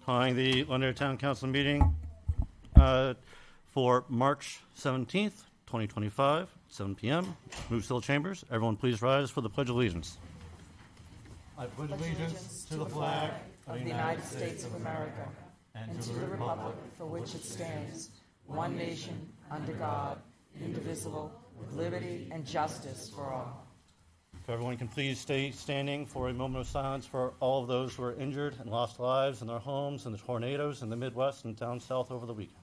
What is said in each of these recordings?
calling the Londonderry Town Council meeting for March 17th, 2025, 7 p.m. Move Still Chambers. Everyone please rise for the Pledge of Allegiance. I pledge allegiance to the flag of the United States of America and to the republic for which it stands, one nation, under God, indivisible, with liberty and justice for all. If everyone can please stay standing for a moment of silence for all of those who are injured and lost lives in their homes in the tornadoes in the Midwest and down south over the weekend.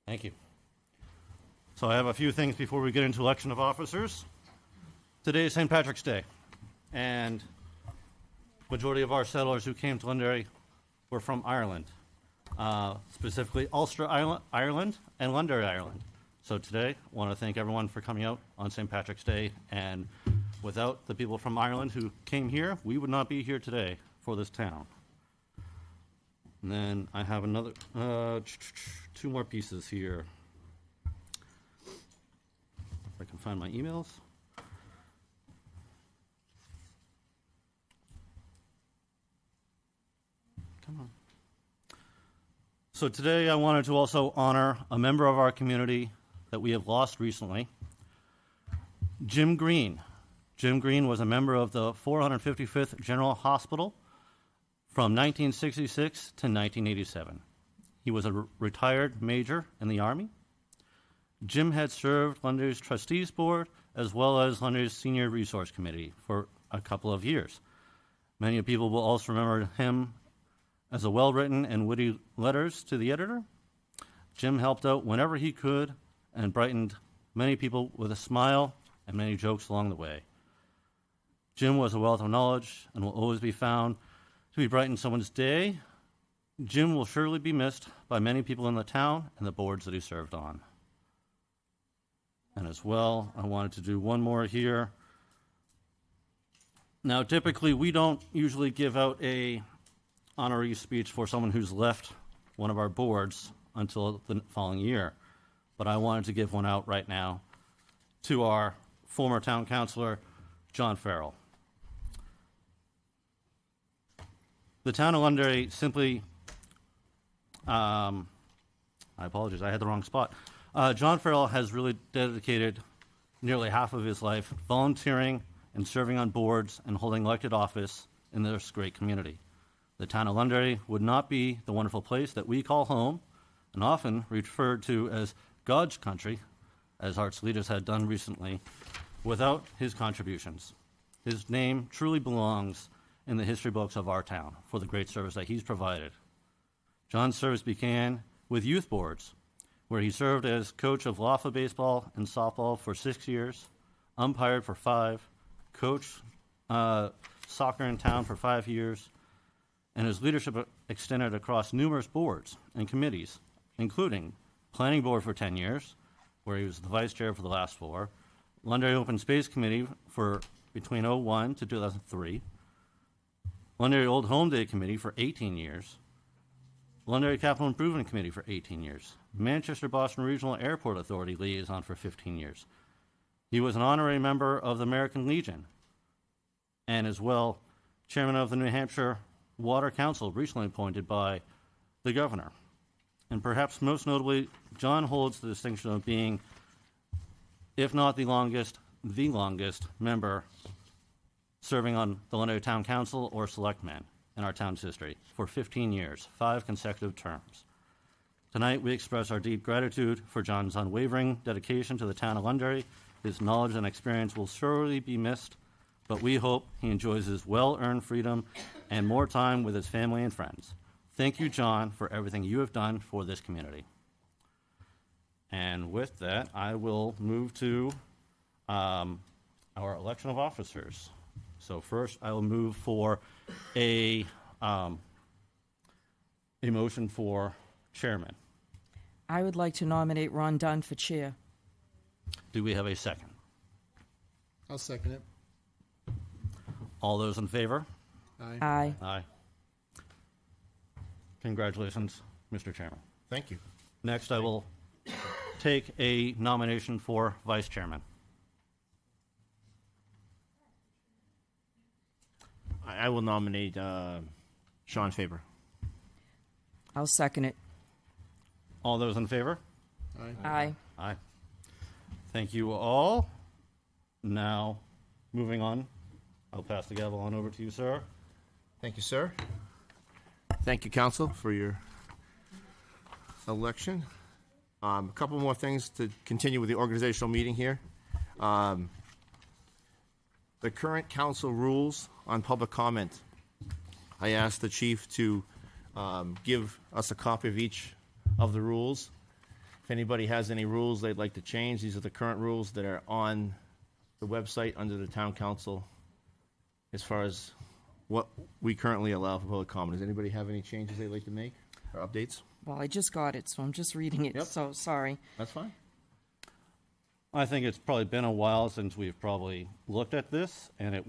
Thank you. So I have a few things before we get into election of officers. Today is St. Patrick's Day, and majority of our settlers who came to Londonderry were from Ireland, specifically Ulster, Ireland, and Londonderry, Ireland. So today, I want to thank everyone for coming out on St. Patrick's Day, and without the people from Ireland who came here, we would not be here today for this town. And then I have another, two more pieces here. If I can find my emails. Come on. So today I wanted to also honor a member of our community that we have lost recently, Jim Green. Jim Green was a member of the 455th General Hospital from 1966 to 1987. He was a retired major in the Army. Jim had served Londonderry's Trustees Board as well as Londonderry's Senior Resource Committee for a couple of years. Many people will also remember him as a well-written and witty letters to the editor. Jim helped out whenever he could and brightened many people with a smile and many jokes along the way. Jim was a wealth of knowledge and will always be found to be brighten someone's day. Jim will surely be missed by many people in the town and the boards that he served on. And as well, I wanted to do one more here. Now, typically, we don't usually give out a honorary speech for someone who's left one of our boards until the following year. But I wanted to give one out right now to our former town councilor, John Farrell. The town of Londonderry simply, I apologize, I had the wrong spot. John Farrell has really dedicated nearly half of his life volunteering and serving on boards and holding elected office in this great community. The town of Londonderry would not be the wonderful place that we call home and often referred to as God's country, as Arts leaders had done recently, without his contributions. His name truly belongs in the history books of our town for the great service that he's provided. John's service began with youth boards, where he served as coach of LAFA baseball and softball for 6 years, umpired for 5, coached soccer in town for 5 years, and his leadership extended across numerous boards and committees, including Planning Board for 10 years, where he was the vice chair for the last 4, Londonderry Open Space Committee for between 2001 to 2003, Londonderry Old Home Day Committee for 18 years, Londonderry Capital Improvement Committee for 18 years, Manchester-Boston Regional Airport Authority liaison for 15 years. He was an honorary member of the American Legion and as well chairman of the New Hampshire Water Council, recently appointed by the governor. And perhaps most notably, John holds the distinction of being, if not the longest member serving on the Londonderry Town Council or Selectmen in our town's history for 15 years, 5 consecutive terms. Tonight, we express our deep gratitude for John's unwavering dedication to the town of Londonderry. His knowledge and experience will surely be missed, but we hope he enjoys his well-earned freedom and more time with his family and friends. Thank you, John, for everything you have done for this community. And with that, I will move to our election of officers. So first, I will move for a motion for chairman. I would like to nominate Ron Dunn for chair. Do we have a second? I'll second it. All those in favor? Aye. Aye. Aye. Congratulations, Mr. Chairman. Thank you. Next, I will take a nomination for vice chairman. I will nominate Sean Faber. I'll second it. All those in favor? Aye. Aye. Thank you all. Now, moving on, I'll pass the gavel on over to you, sir. Thank you, sir. Thank you, council, for your election. A couple more things to continue with the organizational meeting here. The current council rules on public comment. I asked the chief to give us a copy of each of the rules. If anybody has any rules they'd like to change, these are the current rules that are on the website under the town council as far as what we currently allow for public comment. Does anybody have any changes they'd like to make or updates? Well, I just got it, so I'm just reading it, Yep. so sorry. That's fine. I think it's probably been a while since we've probably looked at this, and it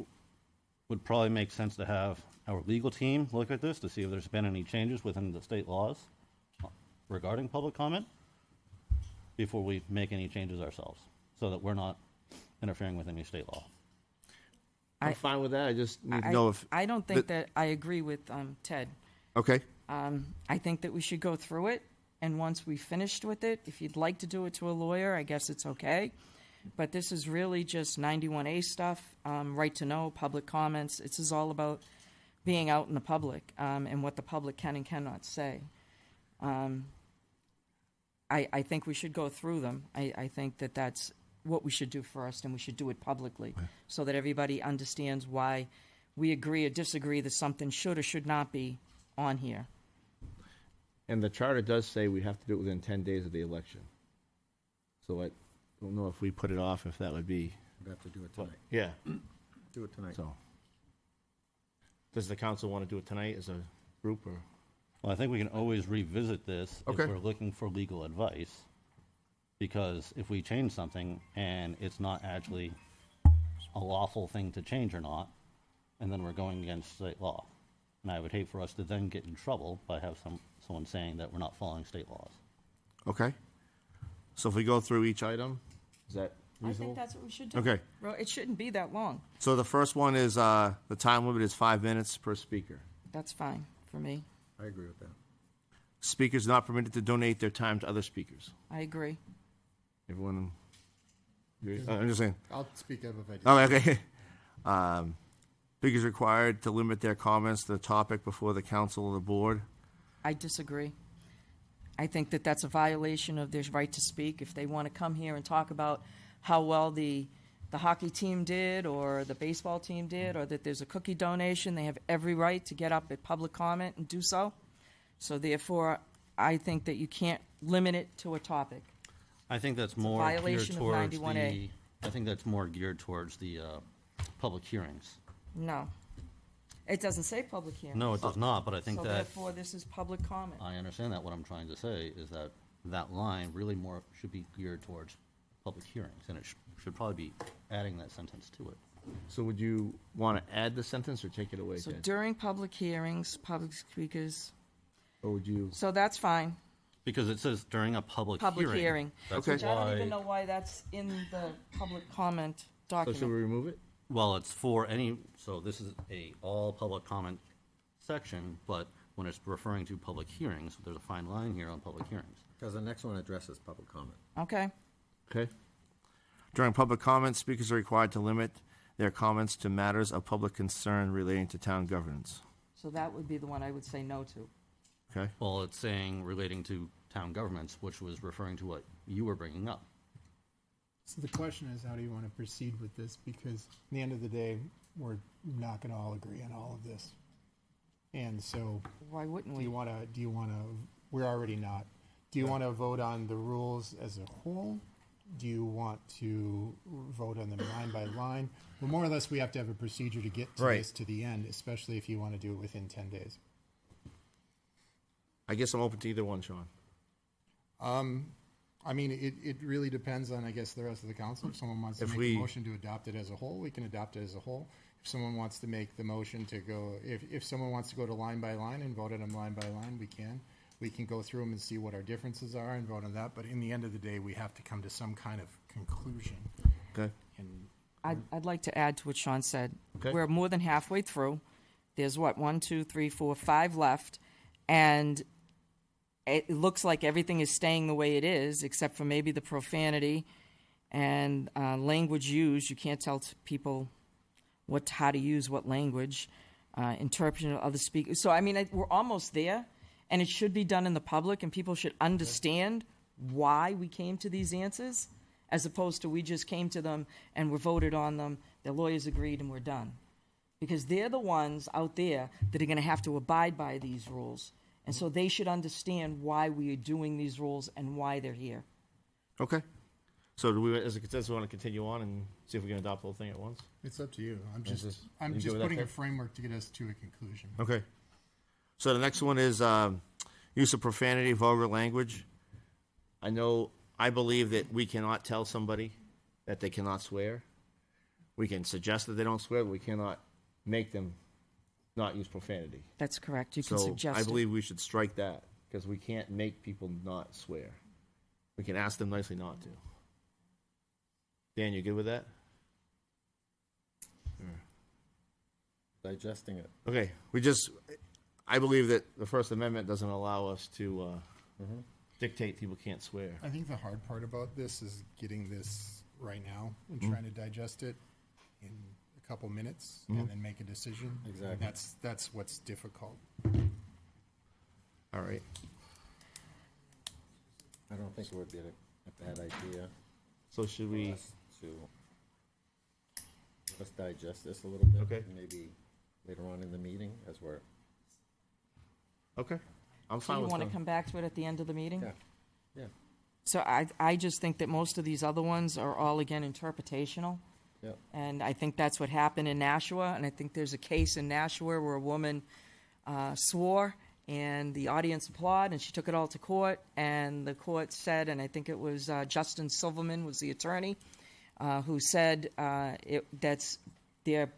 would probably make sense to have our legal team look at this to see if there's been any changes within the state laws regarding public comment before we make any changes ourselves, so that we're not interfering with any state law. I'm I- fine with that. I just need to know if. I don't think that I agree with Ted. Okay. I think that we should go through it, and once we finished with it, if you'd like to do it to a lawyer, I guess it's okay. But this is really just 91A stuff, right to know, public comments. This is all about being out in the public and what the public can and cannot say. I think we should go through them. I think that that's what we should do first, and we should do it publicly so that everybody understands why we agree or disagree that something should or should not be on here. And the charter does say we have to do it within 10 days of the election. So I don't know if we put it off, if that would be. We have to do it tonight. Yeah. Do it tonight. So. Does the council want to do it tonight as a group or? Well, I think we can always revisit this if Okay. we're looking for legal advice, because if we change something and it's not actually a lawful thing to change or not, and then we're going against state law. And I would hate for us to then get in trouble by have someone saying that we're not following state laws. Okay. So if we go through each item, is that I reasonable? think that's what we should do. Okay. Well, it shouldn't be that long. So the first one is, the time limit is 5 minutes per speaker. That's fine for me. I agree with that. Speakers not permitted to donate their time to other speakers. I agree. Everyone agree? I'm just saying. I'll speak up if I do. Oh, okay. Speakers required to limit their comments to the topic before the council or the board. I disagree. I think that that's a violation of their right to speak. If they want to come here and talk about how well the hockey team did or the baseball team did, or that there's a cookie donation, they have every right to get up at public comment and do so. So therefore, I think that you can't limit it to a topic. I think that's more geared violation of towards 91A. I think that's more geared towards the public hearings. No. It doesn't say public hearing. No, it does not, but I think So that, therefore, this is public comment. I understand that. What I'm trying to say is that that line really more should be geared towards public hearings, and it should probably be adding that sentence to it. So would you want to add the sentence or take it away, So Ted? during public hearings, public speakers, Or would you? so that's fine. Because it says during a public Public hearing. hearing. That's Okay. Which I don't even why, know why that's in the public comment So should we document. remove it? well, it's for any, so this is a all public comment section, but when it's referring to public hearings, there's a fine line here on public hearings. Because the next one addresses public comment. Okay, Okay. During public comments, speakers are required to limit their comments to matters of public concern relating to town governance. so that would be the one I would say no to. Okay. Well, it's saying relating to town governments, which was referring to what you were bringing up. So the question is, how do you want to proceed with this? Because at the end of the day, we're not going to all agree on all of this. And so Why wouldn't do we? you want to, we're already not. Do you want to vote on the rules as a whole? Do you want to vote on them line by line? Well, more or less, we have to have a procedure to get to Right. this to the end, especially if you want to do it within 10 days. I guess I'm open to either one, Sean. I mean, it really depends on, I guess, the rest of the council. If someone wants to If make we- a motion to adopt it as a whole, we can adopt it as a whole. If someone wants to make the motion to go, if someone wants to go to line by line and vote on them line by line, we can. We can go through them and see what our differences are and vote on that. But in the end of the day, we have to come to some kind of conclusion. Okay. And I'd like to add to what Sean said. Okay. We're more than halfway through. there's what, 1, 2, 3, 4, 5 left, and it looks like everything is staying the way it is, except for maybe the profanity and language used. You can't tell people how to use what language, interpretation of other speakers. So, I mean, we're almost there, and it should be done in the public, and people should understand why we came to these answers, as opposed to we just came to them and we voted on them, the lawyers agreed, and we're done. Because they're the ones out there that are going to have to abide by these rules. And so they should understand why we are doing these rules and why they're here. Okay. So do we, as a consensus, want to continue on and see if we can adopt the whole thing at once? It's up to you. I'm you just good with that, putting a Ted? framework to get us to a conclusion. Okay. So the next one is use of profanity, vulgar language. I believe that we cannot tell somebody that they cannot swear. We can suggest that they don't swear, but we cannot make them not use profanity. That's correct. You can So suggest I it. believe we should strike that, because we can't make people not swear. We can ask them nicely not to. Dan, you good with that? Digesting it. Okay, I believe that the First Amendment doesn't allow us to dictate people can't swear. I think the hard part about this is getting this right now and trying to digest it in a couple minutes and then make a decision. Exactly. That's what's difficult. All right. I don't think it would be a bad idea So should for we, us to let's digest this a little bit. Okay. And maybe later on in the meeting as we're, okay, I'm So fine you with want to that. come back to it at the end of the meeting? yeah, yeah, So I just think that most of these other ones are all, again, interpretational. yeah. And I think that's what happened in Nashua. And I think there's a case in Nashua where a woman swore, and the audience applauded, and she took it all to court. And the court said, and I think it was Justin Silverman was the attorney, who said that's their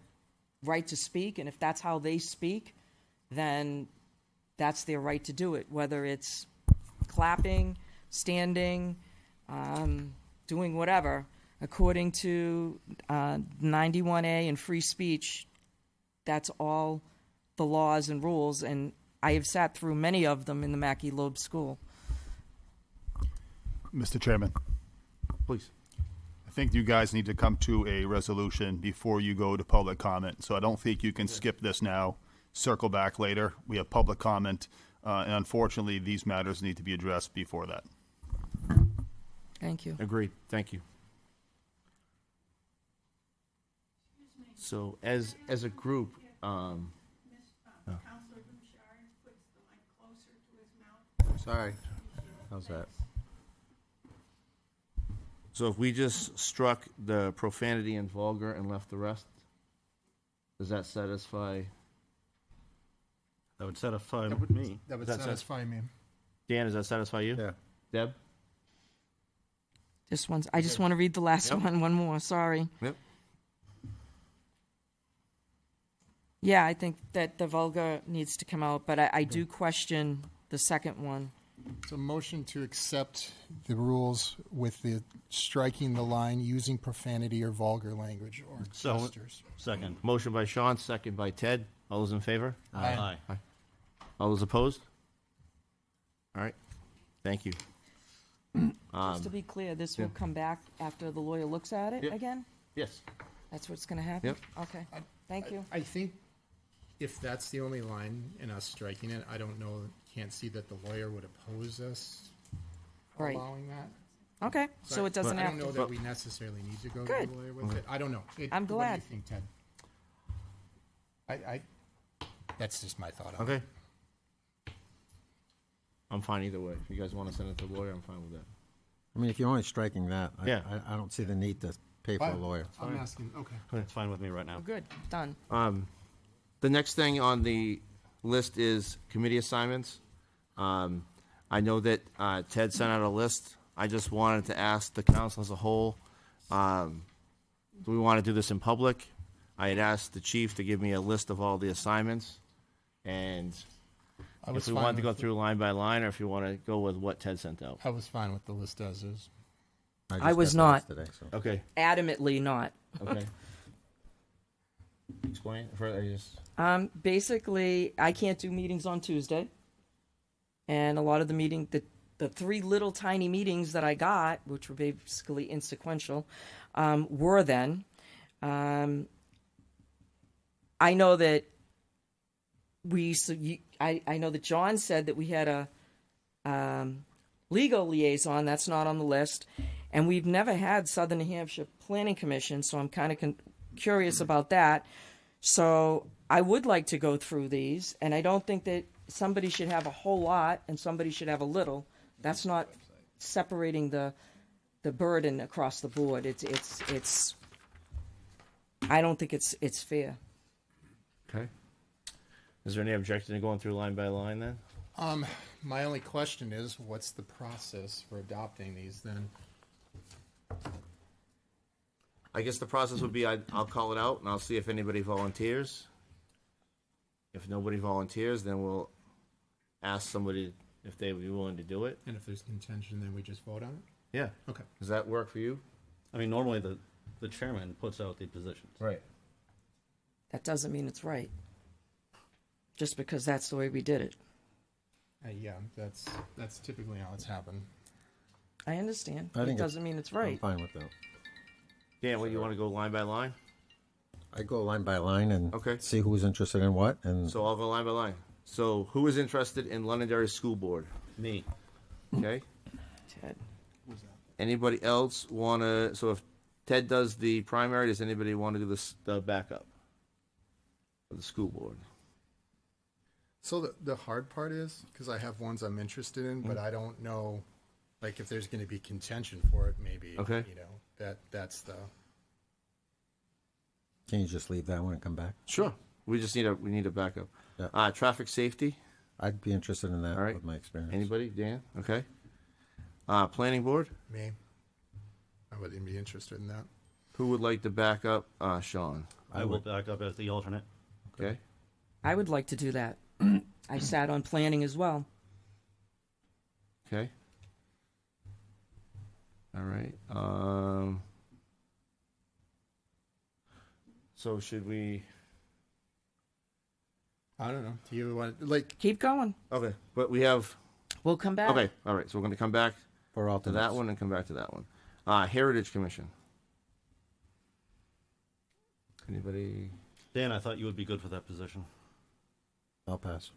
right to speak. And if that's how they speak, then that's their right to do it, whether it's clapping, standing, doing whatever. According to 91A and free speech, that's all the laws and rules, and I have sat through many of them in the Mackey Loeb School. Mr. Chairman, Please. I think you guys need to come to a resolution before you go to public comment. So I don't think you can skip this now, circle back later. We have public comment, and unfortunately, these matters need to be addressed before that. Thank you. Agreed. Thank you. So as a group, Counselor Bouchard puts the mic closer to his mouth. Sorry. How's that? so if we just struck the profanity and vulgar and left the rest, does that satisfy? That would satisfy That would- me. That would That's it. satisfy me. Dan, does that satisfy you? Yeah. Deb? I just want to read the last Yep. one more, sorry. Yep. Yeah, I think that the vulgar needs to come out, but I do question the second one. So motion to accept the rules with the striking the line using profanity or vulgar language or So- gestures. Second. Motion by Sean, second by Ted. All those in favor? Aye. All those opposed? All right. Thank you. Just to be clear, this will come back after the lawyer looks at it Yep. again? Yes. That's what's going to happen? Yep. Okay, thank you. I think if that's the only line in us striking it, I don't know, can't see that the lawyer would oppose us Right. allowing that. Okay, so it doesn't I have don't know to. that we necessarily need to go to Good. the lawyer with it. I don't know. I'm What glad. do you think, Ted? That's just my thought on it. Okay. I'm fine either way. If you guys want to send it to the lawyer, I'm fine with that. I mean, if you're only striking that, Yeah. I don't see the need to pay for a Fine. lawyer. I'm asking, okay. It's fine with me right now. Good, done. The next thing on the list is committee assignments. I know that Ted sent out a list. I just wanted to ask the council as a whole, do we want to do this in public? I had asked the chief to give me a list of all the assignments, and I was if we fine wanted to go with through line by line, or if you want to go with what Ted sent out. I was fine with the list as is. just I was got the list not. Today, so. Okay, Adamantly not. okay. Explain, for, I just, Basically, I can't do meetings on Tuesday. And a lot of the three little tiny meetings that I got, which were basically insequential, were then. I know that I know that John said that we had a legal liaison. That's not on the list. And we've never had Southern New Hampshire Planning Commission, so I'm kind of curious about that. So I would like to go through these, and I don't think that somebody should have a whole lot and somebody should have a little. That's not separating the burden across the board. It's I don't think it's fair. Okay. Is there any objection to going through line by line then? My only question is, what's the process for adopting these then? I guess the process would be I'll call it out and I'll see if anybody volunteers. If nobody volunteers, then we'll ask somebody if they would be willing to do it. And if there's contention, then we just vote on it? Yeah. Okay. Does that work for you? I mean, normally the chairman puts out the positions. Right. That doesn't mean it's right. Just because that's the way we did it. Yeah, that's typically how it's happened. I understand. I It think doesn't mean it's I'm right. fine with that. Dan, what, you want to go line by line? I go line by line and Okay. see who's interested in what, and So I'll go line by line. So who is interested in Londonderry School Board? Me. Okay. Ted. Anybody else want to? So if Ted does the primary, does anybody want to do the backup for the school board? So the hard part is, because I have ones I'm interested in, but I don't know, like, if there's going to be contention for it, maybe. Okay. You know, that's the. can you just leave that one and come back? Sure. We just need a backup. Yeah. Traffic safety. I'd be interested in that All right. with my experience. Anybody? Dan? Okay. Planning board. Me. I wouldn't be interested in that. Who would like to back up? Sean. I will back up as the alternate. Okay. I would like to do that. I sat on planning as well. Okay. All right. So should we? I don't know. Do you want, like, Keep going. Okay, but we have. We'll come back. Okay. All right. So we're going to come back For to alternates. that one and come back to that one. Heritage Commission. Anybody? Dan, I thought you would be good for that position. I'll pass.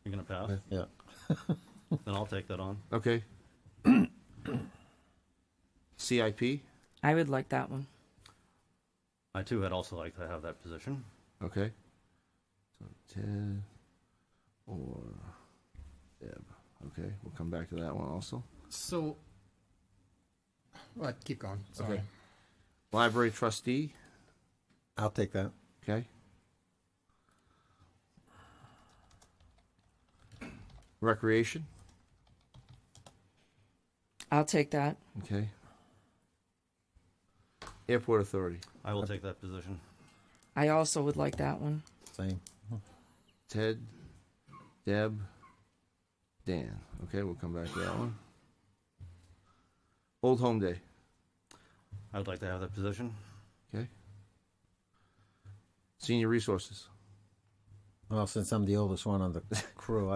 You're gonna pass? Yeah. Then I'll take that on. Okay. CIP. I would like that one. I too had also like to have that position. Okay. So Ted or Deb. Okay, we'll come back to that one also. so. Well, keep going. Sorry. Okay. Library trustee. I'll take that. Okay. Recreation. I'll take that. Okay. Airport authority. I will take that position. I also would like that one. Same. Ted, Deb, Dan. Okay, we'll come back to that one. Old Home Day. I would like to have that position. Okay. Senior Resources. Well, since I'm the oldest one on the crew,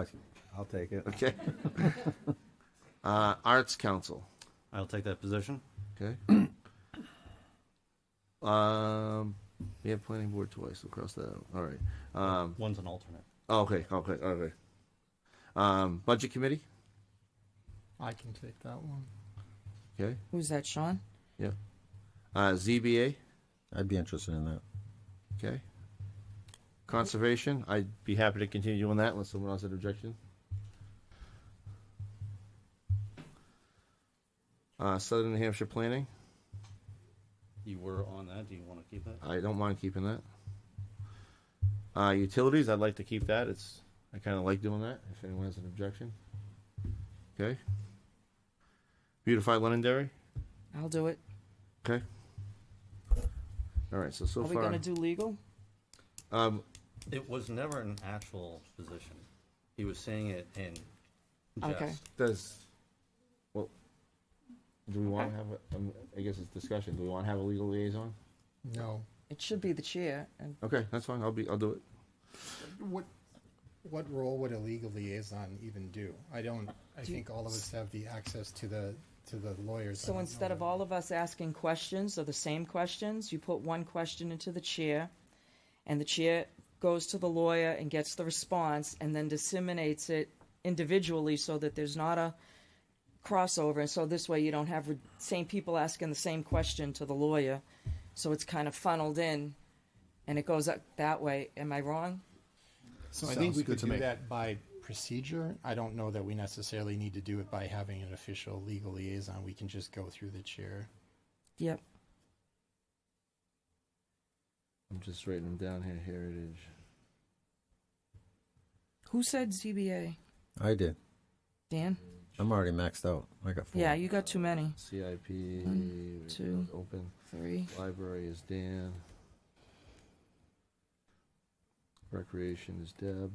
I'll take it. Okay. Arts Council. I'll take that position. Okay. We have planning board twice. We'll cross that out. All right. One's an alternate. Okay. Budget committee. I can take that one. Okay. Who's that, Sean? Yep. ZBA. I'd be interested in that. Okay. Conservation. I'd be happy to continue doing that unless someone else had objection. Southern New Hampshire Planning. You were on that. Do you want to keep that? I don't mind keeping that. Utilities. I'd like to keep that. I kind of like doing that. If anyone has an objection. Okay. Beautify Londonderry. I'll do it. Okay. All right. So Are we far. going to do legal? It was never an actual position. He was saying it in jest. Okay. Do we want to have I guess it's discussion. Do we want to have a legal liaison? No. It should be the chair. And Okay, that's fine. I'll do it. What role would a legal liaison even do? I think all of us have the access to the lawyers. I So don't instead know of all of us asking questions or the same questions, you put one question into the chair, and the chair goes to the lawyer and gets the response, and then disseminates it individually so that there's not a crossover. And so this way you don't have same people asking the same question to the lawyer. So it's kind of funneled in, and it goes up that way. Am I wrong? So I think we Sounds good could to do me. that by procedure. I don't know that we necessarily need to do it by having an official legal liaison. We can just go through the chair. Yep. I'm just writing them down here. Heritage. Who said ZBA? I did. Dan? I'm already maxed out. I got 4. Yeah, you got too many. CIP. 1, 2. Open. 3. Library is Dan. Recreation is Deb.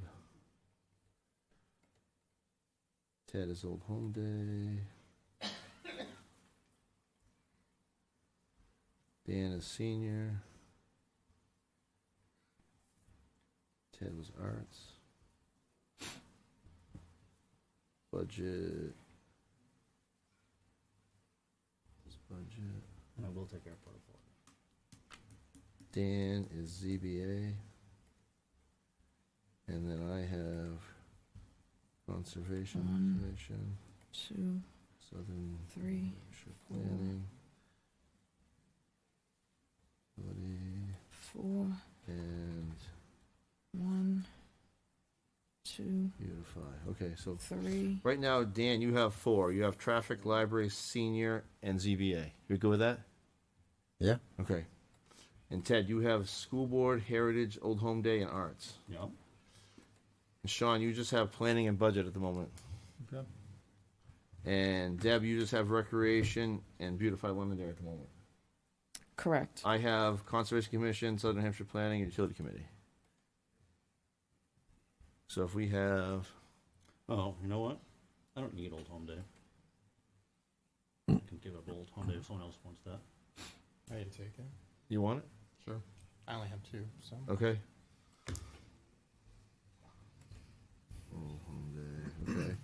Ted is Old Home Day. Dan is Senior. Ted was Arts. Budget. Is budget. I will take airport authority. Dan is ZBA. And then I have Conservation 1, Commission, 2, Southern 3. Hampshire Planning, Ability, 4, and 1, 2, Beautify. Okay, so 3. right now, Dan, you have 4. You have Traffic, Library, Senior, and ZBA. You good with that? Yeah. Okay. And Ted, you have School Board, Heritage, Old Home Day, and Arts. Yep. And Sean, you just have Planning and Budget at the moment. Okay. And Deb, you just have Recreation and Beautify Londonderry at the moment. Correct. I have Conservation Commission, Southern Hampshire Planning, and Utility Committee. So if we have, Oh, you know what? I don't need Old Home Day. I can give up Old Home Day if someone else wants that. I can take it. you want it? Sure. I only have 2, so. Okay. Old Home Day, okay.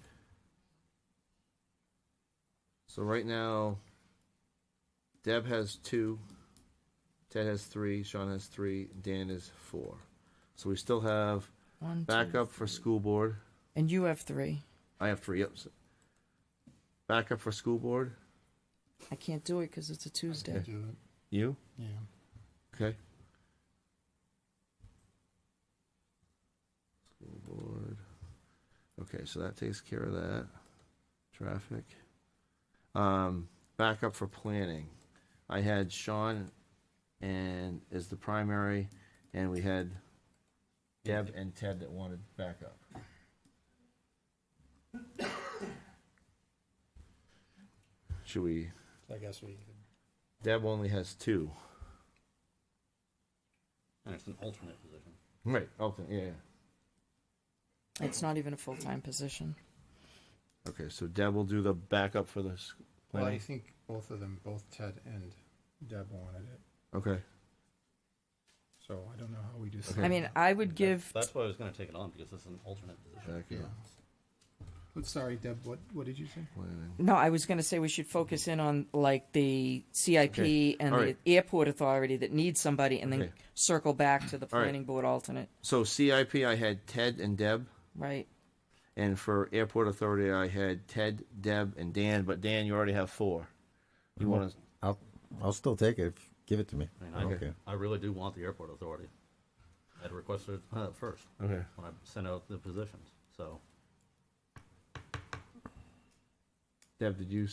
So right now, Deb has 2, Ted has 3, Sean has 3, Dan is 4. So we still have 1, 2. backup for school board. And you have 3. I have 3. Yep. Backup for school board. I can't do it because it's a Tuesday. Do it. You? Yeah. Okay. School board. Okay, so that takes care of that. Traffic. Backup for planning. I had Sean and as the primary, and we had Deb and Ted that wanted backup. Should we? So I guess we could. Deb only has 2. And it's an alternate position. Right. Alternate. Yeah. It's not even a full-time position. Okay, so Deb will do the backup for the Well, I planning. think both of them, both Ted and Deb wanted it. Okay. So I don't know how we do. Okay. I mean, I would give, That's why I was going to take it on, because it's an alternate position. Backup. But sorry, Deb. What did you say? Planning. no, I was going to say we should focus in on like the CIP Okay. and All the right. airport authority that needs somebody, and then Okay. circle back to the All right. planning board alternate, So CIP, I had Ted and Deb, right? and for airport authority, I had Ted, Deb, and Dan. But Dan, you already have 4. You want to? I'll still take it. Give it to me. I mean, I don't care. I really do want the airport authority. I'd requested it first Okay. when I sent out the positions. So Deb, did you?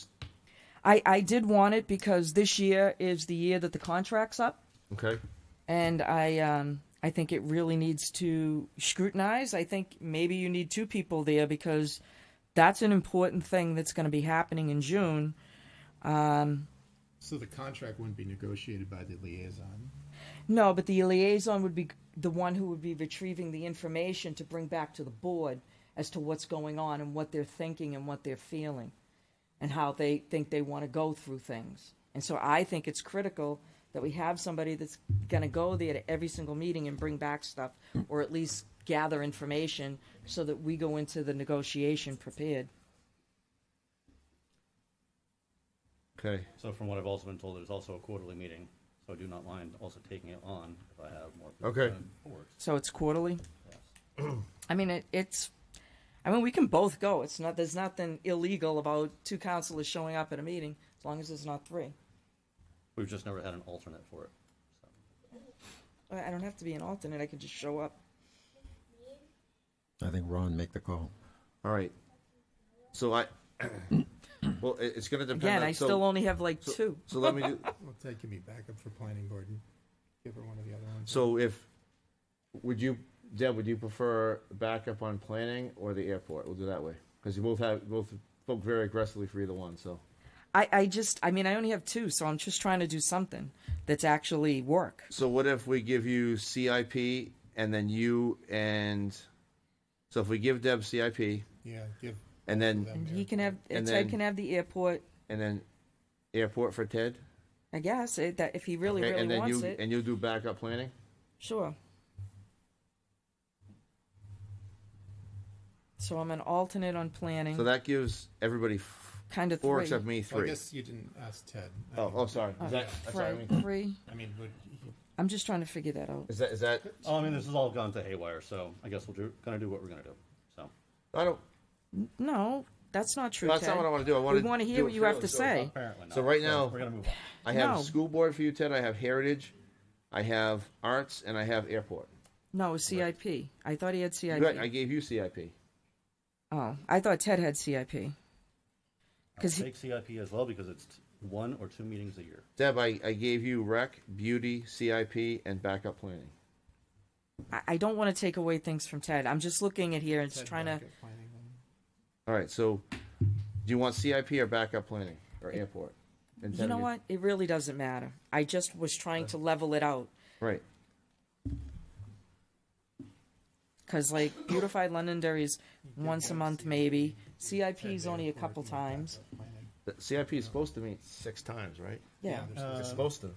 I did want it because this year is the year that the contract's up, Okay. and I think it really needs to scrutinize. I think maybe you need 2 people there because that's an important thing that's going to be happening in June. So the contract wouldn't be negotiated by the liaison. No, but the liaison would be the one who would be retrieving the information to bring back to the board as to what's going on and what they're thinking and what they're feeling and how they think they want to go through things. And so I think it's critical that that we have somebody that's gonna go there to every single meeting and bring back stuff, or at least gather information, so that we go into the negotiation prepared. Okay. So from what I've also been told, there's also a quarterly meeting, so I do not mind also taking it on if I have more people Okay. coming forward. So it's quarterly? Yes. I mean, I mean, we can both go. It's not, there's nothing illegal about two councilors showing up at a meeting, as long as there's not three. We've just never had an alternate for it. So. I don't have to be an alternate, I can just show up. I think Ron make the call. All right. So well, it's going to depend. Again, on, I so, still only have like two. So let me do. Well, Ted can be backup for planning board and give her one of the other ones. So Deb, would you prefer backup on planning or the airport? We'll do that way because you both spoke very aggressively for either one. So I mean, I only have two, so I'm just trying to do something that's actually work. so what if we give you CIP and then you and so if we give Deb CIP Yeah, give. and then them And here. he can have, And Ted then- can have the airport, and then airport for Ted, I guess, that if he really, okay, really and then wants you it, and you do backup planning. sure. So I'm an alternate on planning, So that gives everybody kind of four three. except me Well, I three. guess you didn't ask Ted. Oh, sorry. Is that, sorry, I mean, Three. I mean, would I'm just trying to figure that out. is that? Oh, I mean, this has all gone to haywire, so I guess gonna do what we're gonna do. So. I don't. No, that's not true, That's Ted. not what I want to do. I want We want to hear what you have to say. Apparently not. So right now- we're gonna move on. I have No. school board for you, Ted. I have heritage, I have arts, and I have airport. No, CIP. I thought he had CIP. Right, I gave you CIP. Oh, I thought Ted had CIP. I'll Because take CIP as well because it's 1 or 2 meetings a year. Deb, I gave you rec, beauty, CIP, and backup planning. I don't want to take away things from Ted. I'm just looking at here and just Ted trying to. backup planning then. All right, so do you want CIP or backup planning or airport? And You Ted, know what? It really doesn't matter. I just was trying to level it out. Right. Because, like, Beautified Londonderry's once a month, maybe. CIP is only a couple times. Planning. The CIP is supposed to meet 6 times, right? Yeah. It's supposed to.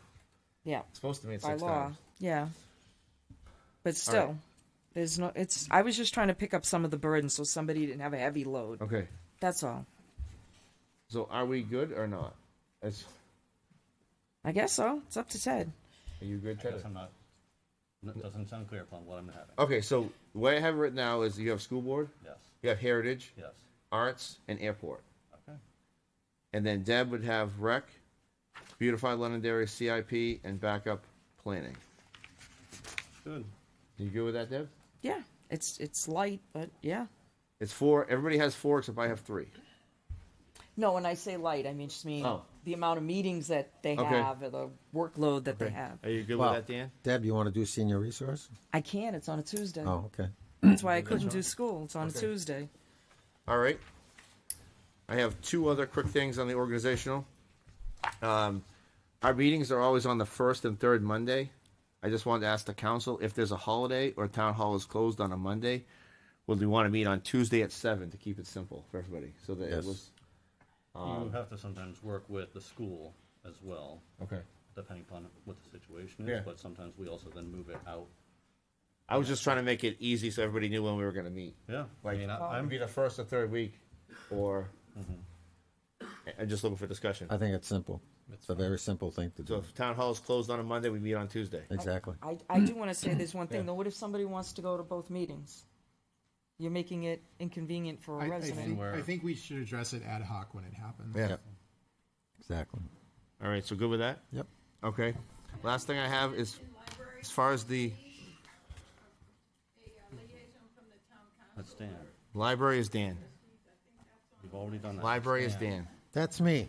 Yeah. It's supposed to meet By 6 law. times. Yeah. But still, there's no. It's. I was just trying to pick up some of the burden so somebody didn't have a heavy load. Okay. That's all. So are we good or not? I guess so. It's up to Ted. Are you good, I Ted? guess I'm not. It doesn't sound clear upon what I'm having. Okay, so the way I have it written now is you have school board, Yes. you have heritage, Yes. arts, and airport. Okay. And then Deb would have rec, beautified Londonderry, CIP, and backup planning. Good. You good with that, Deb? Yeah. It's light, but yeah. It's 4. Everybody has 4 except I have 3. No, when I say light, I mean just mean Oh. the amount of meetings that they Okay. have or the workload that they have. Are you good Well- with that, Dan? Deb, you want to do senior resource? I can. It's on a Tuesday. Oh, okay. That's why I couldn't do school. It's on a Tuesday. All right. I have 2 other quick things on the organizational. Our meetings are always on the first and third Monday. I just wanted to ask the council if there's a holiday or town hall is closed on a Monday, would we want to meet on Tuesday at 7 to keep it simple for everybody? So that Yes. it was You have to sometimes work with the school as well, okay. depending upon what the situation is. Yeah. But sometimes we also then move it out. I was just trying to make it easy so everybody knew when we were going to meet. Yeah. Like, I mean, it'd I'm be the first or third week, or I'm just looking for discussion. I think it's simple. It's a very simple thing to So do. if town hall is closed on a Monday, we meet on Tuesday. Exactly. I do want to say there's one thing Yeah. though. What if somebody wants to go to both meetings? You're making it inconvenient for a I resident. think we should address it ad hoc when it happens. Yeah. Yep. Exactly. All right, so good with that? Yep. Okay. Last thing I have is, as far as the A liaison from the town council. That's Dan. library is Dan. We've already done that. Library is Dan. That's me.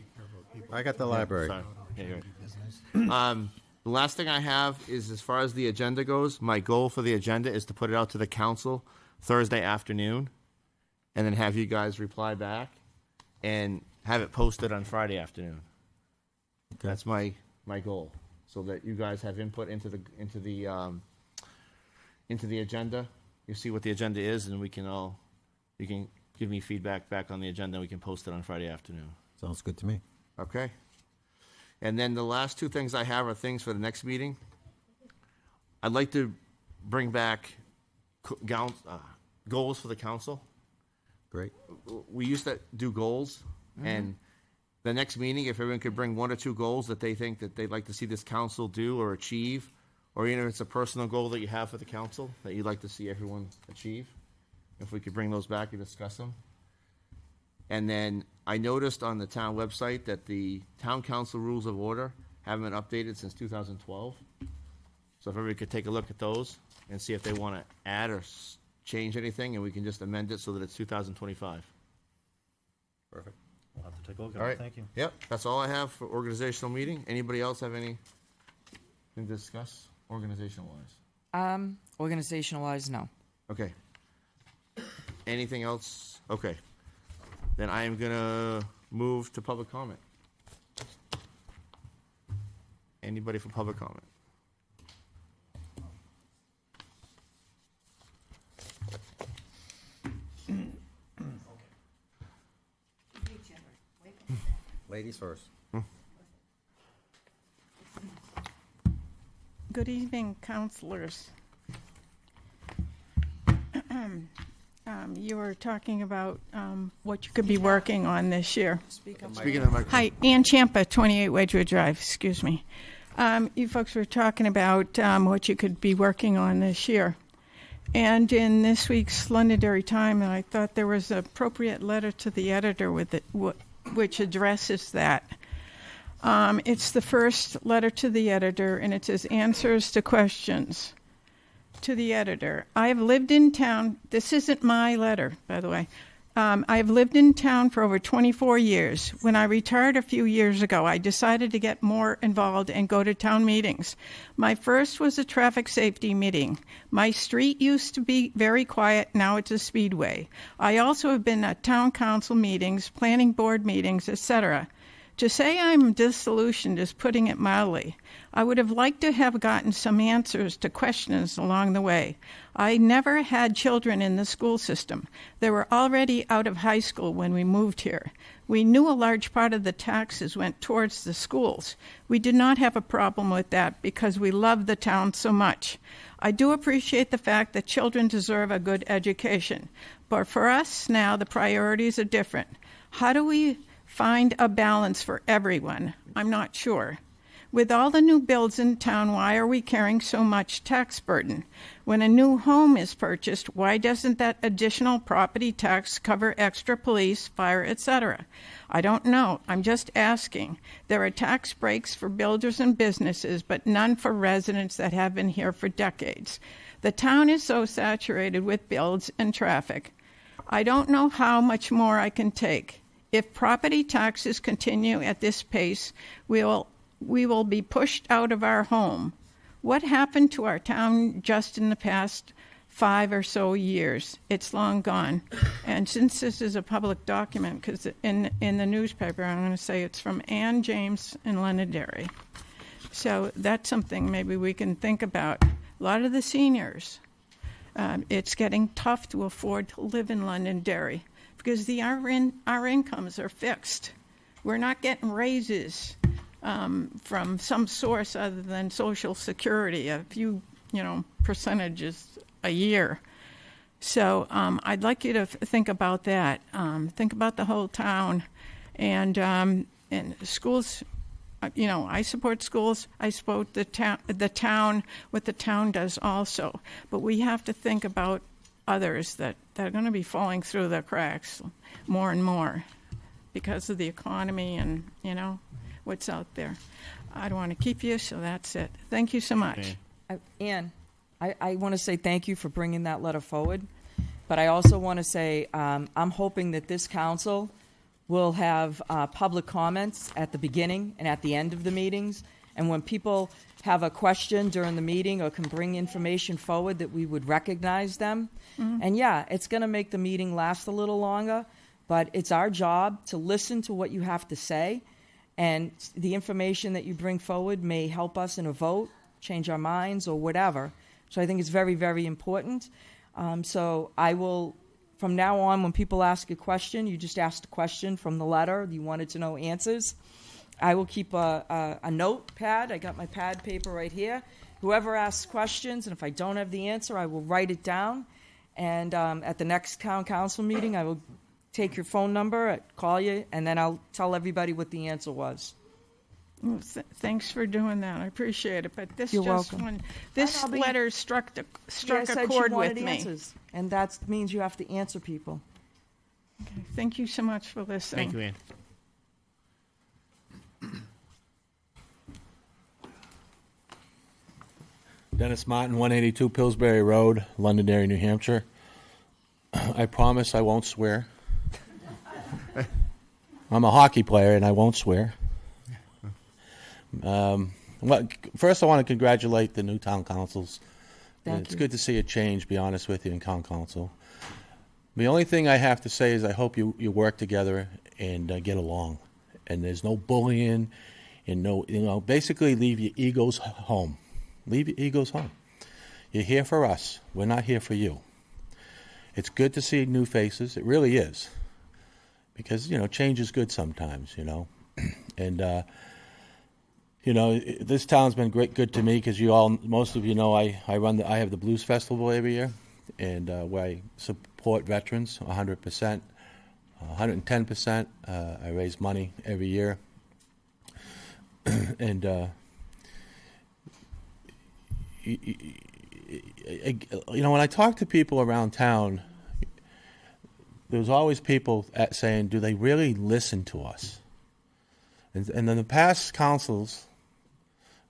I got the library. Sorry. Yeah, you're right. The last thing I have is, as far as the agenda goes, my goal for the agenda is to put it out to the council Thursday afternoon, and then have you guys reply back, and have it posted on Friday afternoon. Okay. That's my goal, so that you guys have input into the agenda. You see what the agenda is, and you can give me feedback back on the agenda. And we can post it on Friday afternoon. Sounds good to me. Okay. And then the last two things I have are things for the next meeting. I'd like to bring back goals for the council. Great. We used to do goals, and the next meeting, if everyone could bring 1 or 2 goals that they think that they'd like to see this council do or achieve, or even if it's a personal goal that you have for the council that you'd like to see everyone achieve, if we could bring those back and discuss them. And then I noticed on the town website that the town council rules of order haven't been updated since 2012. So if everybody could take a look at those and see if they want to add or change anything, and we can just amend it so that it's 2025. Perfect. We'll have to take a look at All it. right. Thank you. Yep, that's all I have for organizational meeting. Anybody else have anything to discuss organizational-wise? Organizational-wise, no. Okay. Anything else? Okay. Then I am gonna move to public comment. Anybody for public comment? Ladies first. Good evening, counselors. You were talking about what you could be working on this year. Speak up. Speaking of the microphone. Hi, Ann Champa, 28 Wedgewood Drive, excuse me. You folks were talking about what you could be working on this year. And in this week's Londonderry Time, I thought there was an appropriate letter to the editor with it, which addresses that. It's the first letter to the editor, and it says answers to questions. To the editor, I have lived in town. This isn't my letter, by the way. I have lived in town for over 24 years. When I retired a few years ago, I decided to get more involved and go to town meetings. My first was a traffic safety meeting. My street used to be very quiet. Now it's a speedway. I also have been at town council meetings, planning board meetings, etc. To say I'm disillusioned is putting it mildly. I would have liked to have gotten some answers to questions along the way. I never had children in the school system. They were already out of high school when we moved here. We knew a large part of the taxes went towards the schools. We did not have a problem with that because we love the town so much. I do appreciate the fact that children deserve a good education. But for us now, the priorities are different. How do we find a balance for everyone? I'm not sure. With all the new builds in town, why are we carrying so much tax burden? When a new home is purchased, why doesn't that additional property tax cover extra police, fire, etc.? I don't know. I'm just asking. There are tax breaks for builders and businesses, but none for residents that have been here for decades. The town is so saturated with builds and traffic. I don't know how much more I can take. If property taxes continue at this pace, we will be pushed out of our home. What happened to our town just in the past 5 or so years? It's long gone. And since this is a public document, because in the newspaper, I'm going to say it's from Ann James in Londonderry. So that's something maybe we can think about. A lot of the seniors, it's getting tough to afford to live in Londonderry because our incomes are fixed. We're not getting raises from some source other than Social Security, a few, percentages a year. So I'd like you to think about that. Think about the whole town, and schools. I support schools. I support the town, what the town does also. But we have to think about others that are going to be falling through the cracks more and more because of the economy and, what's out there. I don't want to keep you, so that's it. Thank you so much. Ann, I want to say thank you for bringing that letter forward, but I also want to say I'm hoping that this council will have public comments at the beginning and at the end of the meetings, and when people have a question during the meeting or can bring information forward, that we would recognize them. Mm-hmm. And yeah, it's going to make the meeting last a little longer, but it's our job to listen to what you have to say, and the information that you bring forward may help us in a vote, change our minds, or whatever. So I think it's very, very important. So I will, from now on, when people ask a question, you just ask the question from the letter. You wanted to know answers. I will keep a notepad. I got my pad paper right here. Whoever asks questions, and if I don't have the answer, I will write it down. And at the next town council meeting, I will take your phone number, call you, and then I'll tell everybody what the answer was. Well, thanks for doing that. I appreciate it. But this You're just welcome. this I'll be- letter struck I a said chord you with wanted me. answers, and that means you have to answer people. Okay, thank you so much for listening. Thank you, Ann. Dennis Martin, 182 Pillsbury Road, Londonderry, New Hampshire. I promise I won't swear. I'm a hockey player and I won't swear. Well, first I want to congratulate the new town councils. Thank It's you. good to see a change, be honest with you, in town council. The only thing I have to say is I hope you work together and get along. And there's no bullying and no, basically leave your egos home. Leave your egos home. You're here for us. We're not here for you. It's good to see new faces. It really is. Because, change is good sometimes, And, this town's been good to me because most of you know, I have the Blues Festival every year, and where I support veterans 100%, 110%. I raise money every year. And, when I talk to people around town, there's always people saying, do they really listen to us? And in the past councils,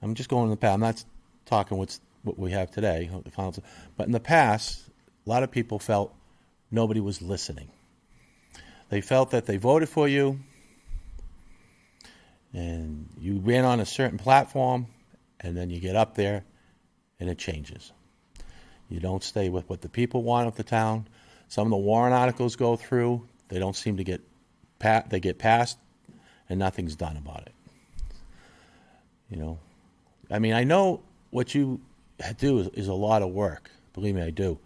I'm just going in the past, I'm not talking what we have today, the council, but in the past, a lot of people felt nobody was listening. They felt that they voted for you, and you ran on a certain platform, and then you get up there, and it changes. You don't stay with what the people want of the town. Some of the warrant articles go through, they don't seem to get passed, and nothing's done about it. I know what you do is a lot of work. Believe me, I do.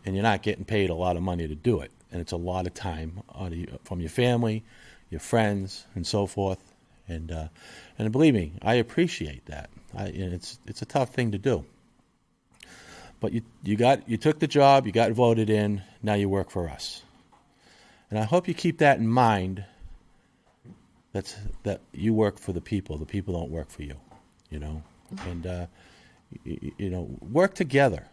And you're not getting paid a lot of money to do it. And it's a lot of time from your family, your friends, and so forth. And believe me, I appreciate that. It's a tough thing to do. But you took the job, you got voted in, now you work for us. And I hope you keep that in mind, that you work for the people don't work for you, And work together.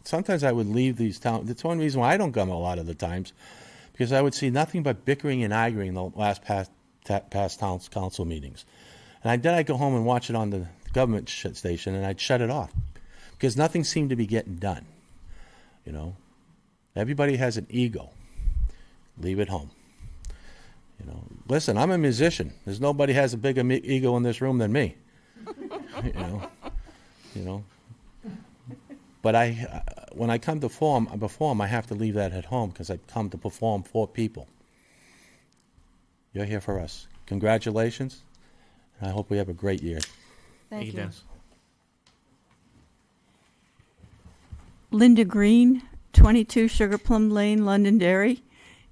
Sometimes I would leave these towns. That's one reason why I don't come a lot of the times, because I would see nothing but bickering and arguing the last past town council meetings. And then I'd go home and watch it on the government station, and I'd shut it off because nothing seemed to be getting done. Everybody has an ego. Leave it home. Listen, I'm a musician. There's nobody has a bigger ego in this room than me. But when I come to perform, I have to leave that at home because I come to perform for people. You're here for us. Congratulations, and I hope we have a great year. Thank you. Dennis. Linda Green, 22 Sugar Plum Lane, Londonderry.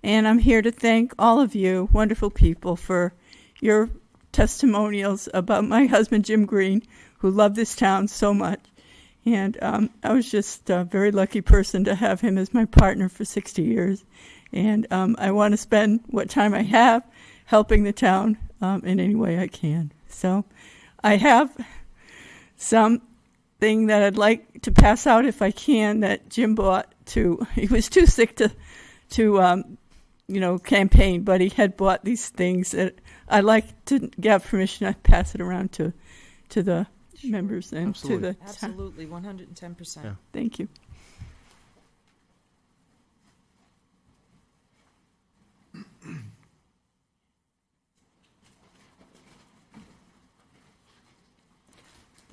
And I'm here to thank all of you wonderful people for your testimonials about my husband, Jim Green, who loved this town so much. And I was just a very lucky person to have him as my partner for 60 years. And I want to spend what time I have helping the town in any way I can. So I have something that I'd like to pass out if I can that Jim bought he was too sick to campaign, but he had bought these things that I'd like to get permission to pass it around to the members and Absolutely. to the town. Absolutely, 110%. Yeah. Thank you.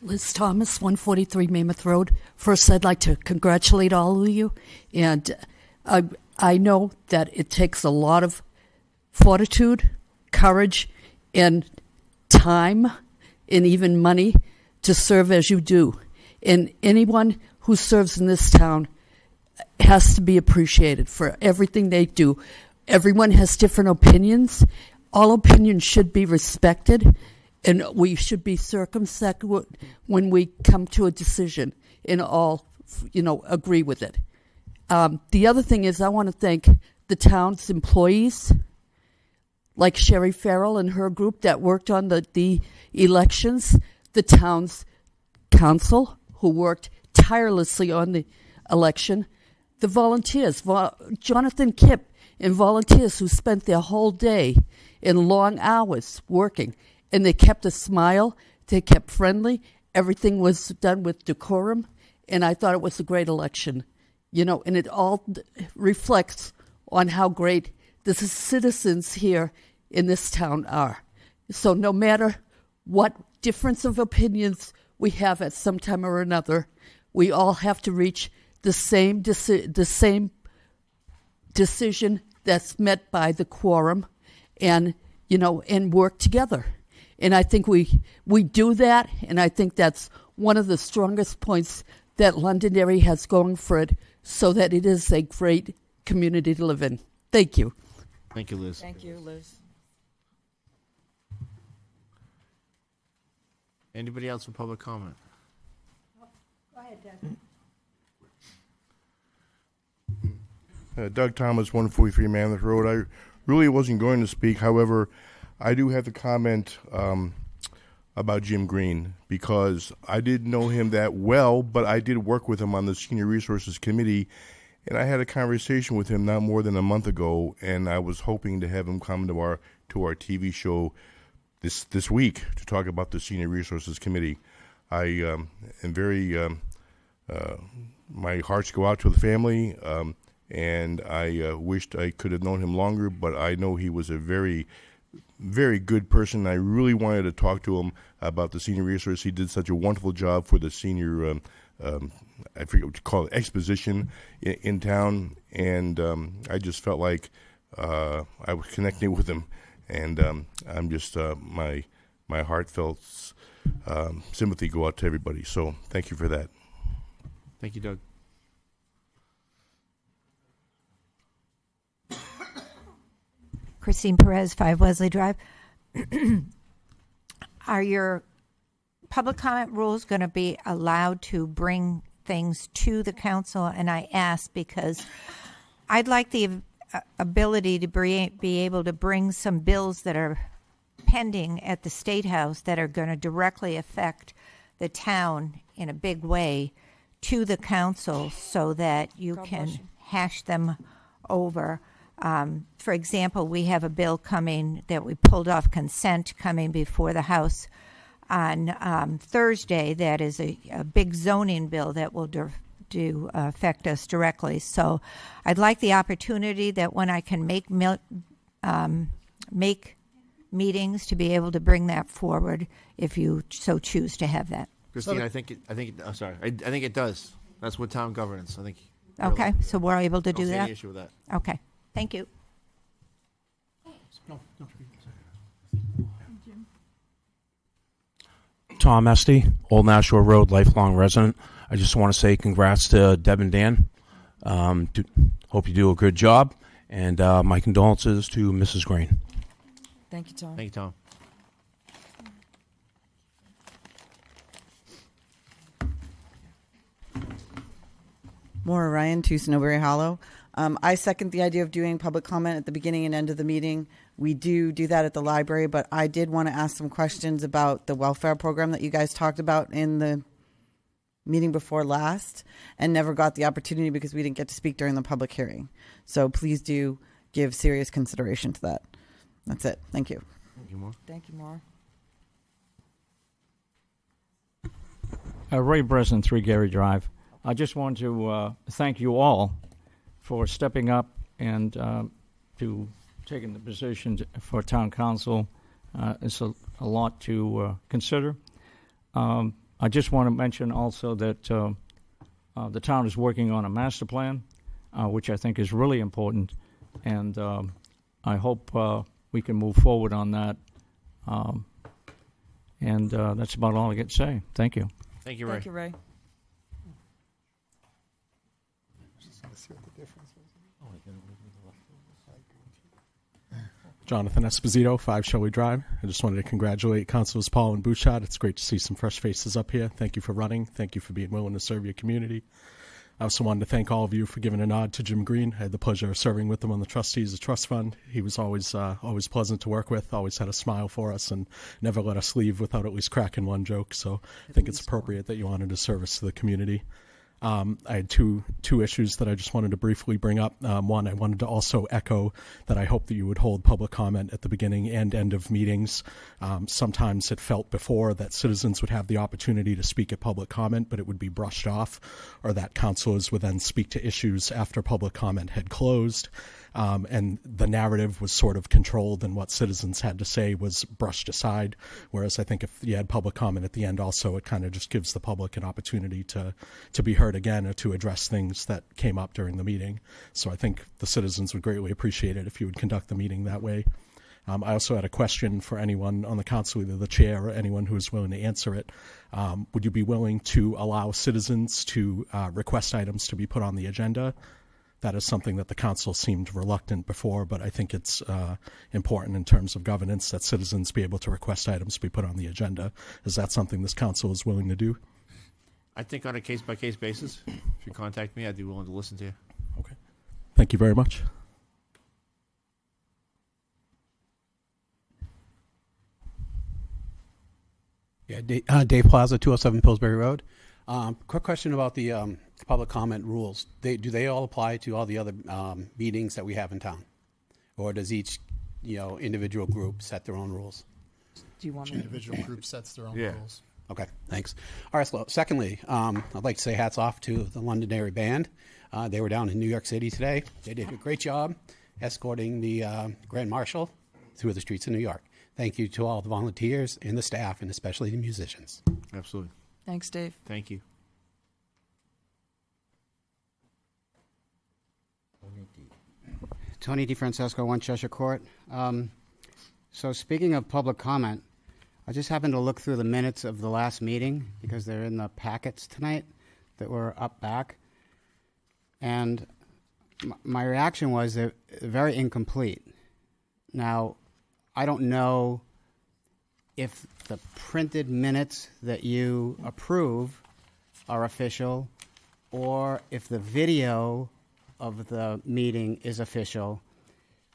Liz Thomas, 143 Mammoth Road. First, I'd like to congratulate all of you. And I know that it takes a lot of fortitude, courage, and time, and even money to serve as you do. And anyone who serves in this town has to be appreciated for everything they do. Everyone has different opinions. all opinions should be respected, and we should be circumspect when we come to a decision and all, agree with it. The other thing is I want to thank the town's employees, like Sherry Farrell and her group that worked on the elections, the town's council who worked tirelessly on the election, the volunteers, Jonathan Kipp and volunteers who spent their whole day in long hours working, and they kept a smile, they kept friendly, everything was done with decorum, and I thought it was a great election, and it all reflects on how great the citizens here in this town are. So no matter what difference of opinions we have at some time or another, we all have to reach the same decision that's met by the quorum, and work together. And I think we do that, and I think that's one of the strongest points that Londonderry has going for it, so that it is a great community to live in. Thank you. Thank you, Liz. Thank you, Liz. Anybody else for public comment? Go ahead, Doug. Doug Thomas, 143 Mammoth Road. I really wasn't going to speak. However, I do have to comment about Jim Green, because I didn't know him that well, but I did work with him on the Senior Resources Committee, and I had a conversation with him not more than a month ago, and I was hoping to have him come to our TV show this week to talk about the Senior Resources Committee. I am very my hearts go out to the family. And I wished I could have known him longer, but I know he was a very, very good person. I really wanted to talk to him about the senior resource. He did such a wonderful job for the senior, I forget what you call it, exposition in town. And I just felt like I was connecting with him. And I'm just, my heartfelt sympathy go out to everybody. So thank you for that. Thank you, Doug. Christine Perez, 5 Wesley Drive. Are your public comment rules going to be allowed to bring things to the council? And I ask because I'd like the ability to be able to bring some bills that are pending at the State House that are going to directly affect the town in a big way to the council, so that you can hash them over. For example, we have a bill coming that we pulled off consent coming before the House on Thursday that is a big zoning bill that will affect us directly. So I'd like the opportunity that when I can make meetings to be able to bring that forward if you so choose to have that. Christine, I think it does. That's what town governance. I think. Okay, so we're able to do I don't see that? any issue with that. Okay, thank you. Tom Esty, Old Nashua Road, lifelong resident. I just want to say congrats to Deb and Dan. Hope you do a good job, and my condolences to Mrs. Green. Thank you, Tom. Thank you, Tom. Maura Ryan, 2 Snowberry Hollow. I second the idea of doing public comment at the beginning and end of the meeting. We do that at the library, but I did want to ask some questions about the welfare program that you guys talked about in the meeting before last, and never got the opportunity because we didn't get to speak during the public hearing. So please do give serious consideration to that. That's it. Thank you. Thank you, Maura. Thank you, Maura. Ray Breslin, 3 Gary Drive. I just want to thank you all for stepping up and to taking the position for town council. It's a lot to consider. I just want to mention also that the town is working on a master plan, which I think is really important, and I hope we can move forward on that. And that's about all I get to say. Thank you. Thank you, Ray. Thank you, Ray. Jonathan Esposito, 5 Shelley Drive. I just wanted to congratulate Councilors Paul and Bouchard. It's great to see some fresh faces up here. Thank you for running. Thank you for being willing to serve your community. I also wanted to thank all of you for giving a nod to Jim Green. I had the pleasure of serving with him on the trustees of Trust Fund. He was always pleasant to work with, always had a smile for us, and never let us leave without at least cracking one joke. So I think it's appropriate that you honored his service to the community. I had two issues that I just wanted to briefly bring up. One, I wanted to also echo that I hope that you would hold public comment at the beginning and end of meetings. Sometimes it felt before that citizens would have the opportunity to speak at public comment, but it would be brushed off, or that councilors would then speak to issues after public comment had closed. And the narrative was sort of controlled, and what citizens had to say was brushed aside. Whereas I think if you had public comment at the end also, it kind of just gives the public an opportunity to be heard again or to address things that came up during the meeting. So I think the citizens would greatly appreciate it if you would conduct the meeting that way. I also had a question for anyone on the council, either the chair or anyone who is willing to answer it. Would you be willing to allow citizens to request items to be put on the agenda? That is something that the council seemed reluctant before, but I think it's important in terms of governance that citizens be able to request items to be put on the agenda. Is that something this council is willing to do? I think on a case-by-case basis, if you contact me, I'd be willing to listen to you. Okay. Thank you very much. Yeah, Dave Plaza, 207 Pillsbury Road. Quick question about the public comment rules. Do they all apply to all the other meetings that we have in town? Or does each individual group set their own rules? Do you want Each individual group sets their own rules. Okay, thanks. All right, so secondly, I'd like to say hats off to the Londonderry Band. They were down in New York City today. They did a great job escorting the Grand Marshal through the streets of New York. Thank you to all the volunteers and the staff, and especially the musicians. Absolutely. Thanks, Dave. Thank you. Tony DeFrancesco, 1 Cheshire Court. So speaking of public comment, I just happened to look through the minutes of the last meeting because they're in the packets tonight that were up back. And my reaction was they're very incomplete. Now, I don't know if the printed minutes that you approve are official or if the video of the meeting is official.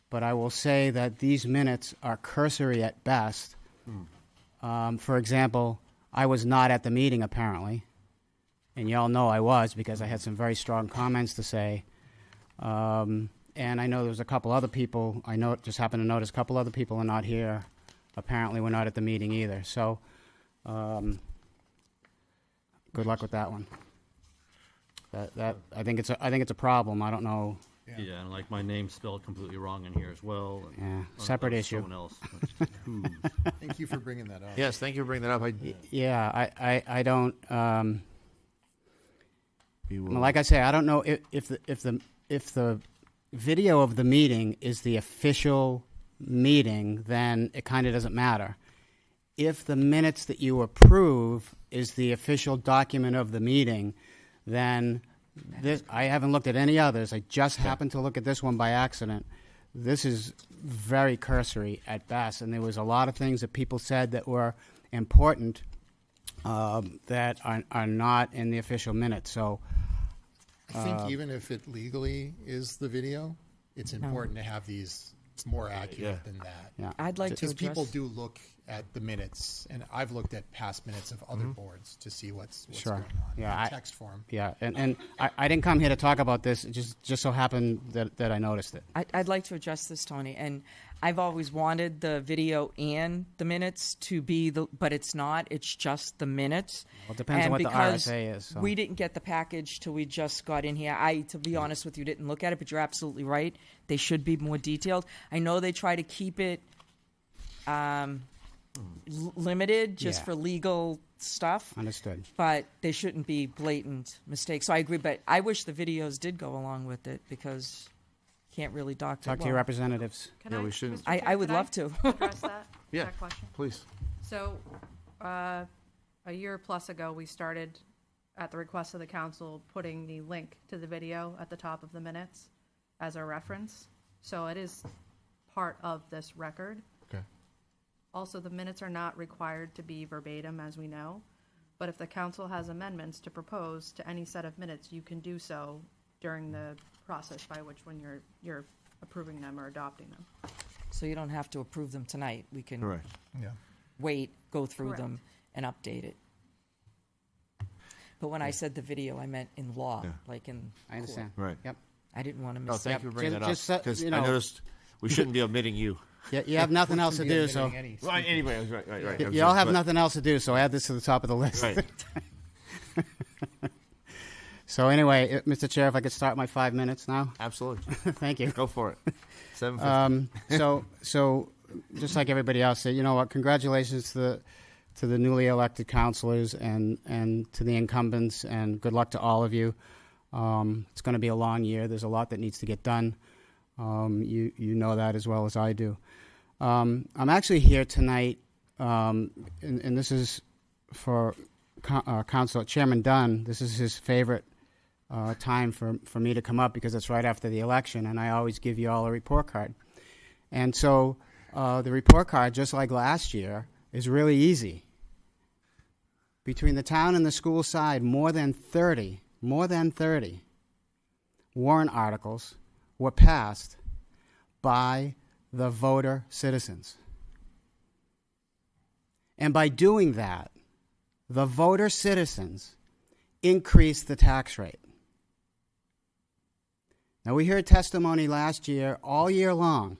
But I will say that these minutes are cursory at best. For example, I was not at the meeting apparently, and y'all know I was because I had some very strong comments to say. And I know there's a couple other people, just happened to notice a couple other people are not here. Apparently we're not at the meeting either. So good luck with that one. That I think it's a problem. I don't know. Yeah, and like my name's spelled completely wrong in here as well. Yeah, separate issue. Someone else. Thank you for bringing that up. Yes, thank you for bringing that up. I don't. Like I say, I don't know if the video of the meeting is the official meeting, then it kind of doesn't matter. If the minutes that you approve is the official document of the meeting, then I haven't looked at any others. I just happened to look at this one by accident. This is very cursory at best, and there was a lot of things that people said that were important that are not in the official minutes. So I think even if it legally is the video, it's important to have these. It's more accurate than that. Yeah. I'd like to because people address- do look at the minutes, and I've looked at past minutes of other boards to see what's Sure. going on Yeah, in text form. Yeah, and I didn't come here to talk about this. It just so happened that I noticed it. I'd like to address this, Tony, and I've always wanted the video and the minutes to be but it's not. It's just the minutes. Well, it depends on what the because RSA is. So. We didn't get the package till we just got in here. To be honest with you, didn't look at it, but you're absolutely right. They should be more detailed. I know they try to keep it limited just for legal stuff. Understood. But they shouldn't be blatant mistakes. So I agree, but I wish the videos did go along with it because you can't really dock Talk to your representatives. we shouldn't. I would love to. Address that? Yeah, that question? please. So, a year plus ago, we started, at the request of the council, putting the link to the video at the top of the minutes as a reference. So it is part of this record. Okay. Also, the minutes are not required to be verbatim, as we know, but if the council has amendments to propose to any set of minutes, you can do so during the process by which when you're approving them or adopting them. So you don't have to approve them tonight. We can Correct. Yeah. wait, go through Correct. them, and update it. But when I said the video, I meant in law, Yeah. like in I understand. Right. Yep. I didn't want to No, miss. thank you for bringing that Just, up, because you I know- noticed we shouldn't be omitting you. You have nothing else to do, so Well, anyway, right. you all have nothing else to do, so add this to the top of the list. Right. So anyway, Mr. Chair, if I could start my 5 minutes now. Absolutely. Thank you. Go for it. 7:50. So just like everybody else, you know what? Congratulations to the newly elected councilors and to the incumbents, and good luck to all of you. It's going to be a long year. There's a lot that needs to get done. You know that as well as I do. I'm actually here tonight, and this is for Council Chairman Dunn. This is his favorite time for me to come up because it's right after the election, and I always give you all a report card. And so the report card, just like last year, is really easy. Between the town and the school side, more than 30 warrant articles were passed by the voter citizens. And by doing that, the voter citizens increased the tax rate. Now, we heard testimony last year, all year long,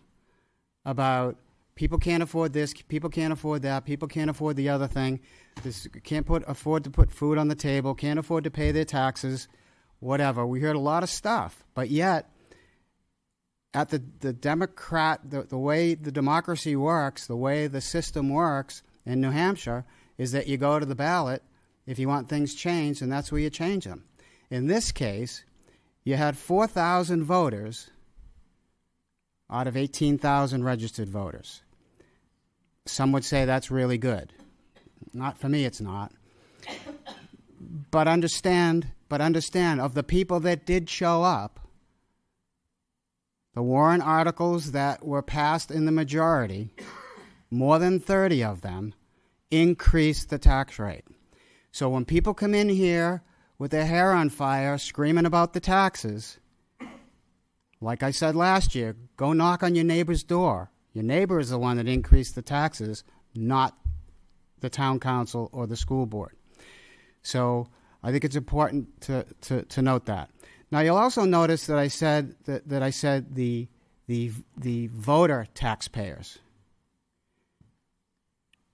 about people can't afford this, people can't afford that, people can't afford the other thing, can't afford to put food on the table, can't afford to pay their taxes, whatever. We heard a lot of stuff, but yet, at the way the democracy works, the way the system works in New Hampshire, is that you go to the ballot if you want things changed, and that's where you change them. In this case, you had 4,000 voters out of 18,000 registered voters. Some would say that's really good. Not for me, it's not. But understand, of the people that did show up, the warrant articles that were passed in the majority, more than 30 of them, increased the tax rate. So when people come in here with their hair on fire, screaming about the taxes, like I said last year, go knock on your neighbor's door. Your neighbor is the one that increased the taxes, not the town council or the school board. So I think it's important to note that. Now you'll also notice that I said the voter taxpayers,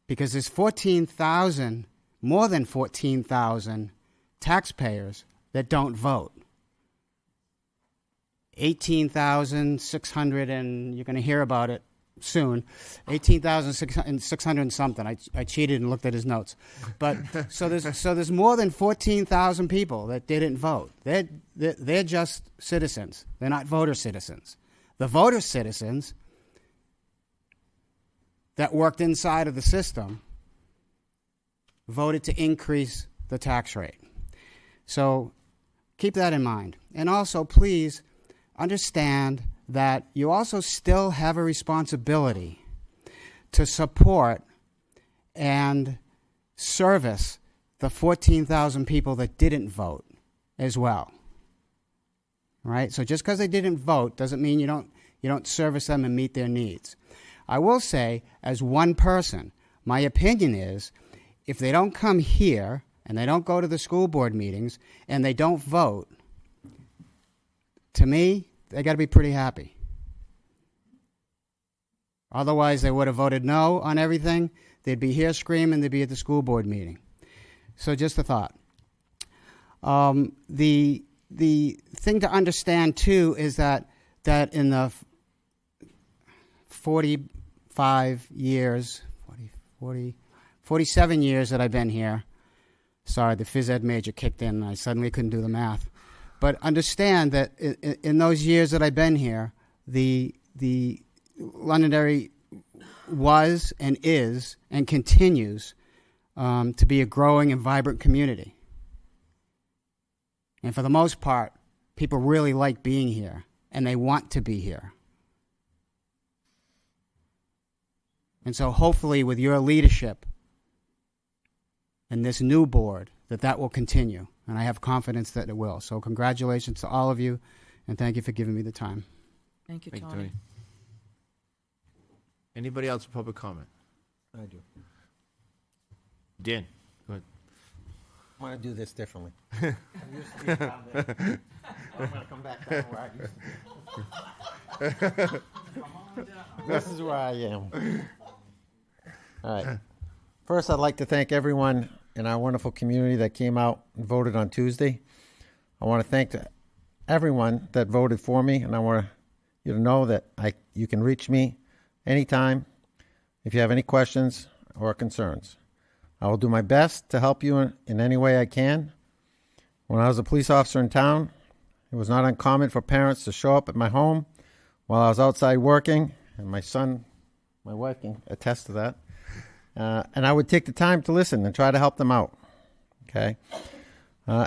because there's 14,000, more than 14,000 taxpayers that don't vote. 18,600, and you're going to hear about it soon. 18,600 and something. I cheated and looked at his notes, but so there's more than 14,000 people that didn't vote. They're just citizens. They're not voter citizens. The voter citizens that worked inside of the system voted to increase the tax rate. So keep that in mind, and also please understand that you also still have a responsibility to support and service the 14,000 people that didn't vote as well. Right? So just because they didn't vote doesn't mean you don't service them and meet their needs. I will say, as one person, my opinion is if they don't come here and they don't go to the school board meetings and they don't vote, to me, they got to be pretty happy. Otherwise, they would have voted no on everything. They'd be here screaming. They'd be at the school board meeting. So just a thought. The thing to understand, too, is that in the 47 years that I've been here, sorry, the phys ed major kicked in and I suddenly couldn't do the math. But understand that in those years that I've been here, the Londonderry was and is and continues to be a growing and vibrant community. And for the most part, people really like being here and they want to be here. And so hopefully with your leadership and this new board, that will continue. And I have confidence that it will. So congratulations to all of you, and thank you for giving me the time. Thank you, Thank you, Tony. Tony. Anybody else for public comment? I do. Dan, go ahead. I want to do this differently. I'm used to being down there. I'm going to come back down where I used to be. Come on down. This is where I am. All right. First, I'd like to thank everyone in our wonderful community that came out and voted on Tuesday. I want to thank everyone that voted for me, and I want you to know that you can reach me anytime if you have any questions or concerns. I will do my best to help you in any way I can. When I was a police officer in town, it was not uncommon for parents to show up at my home while I was outside working, and my wife can attest to that. And I would take the time to listen and try to help them out. Okay.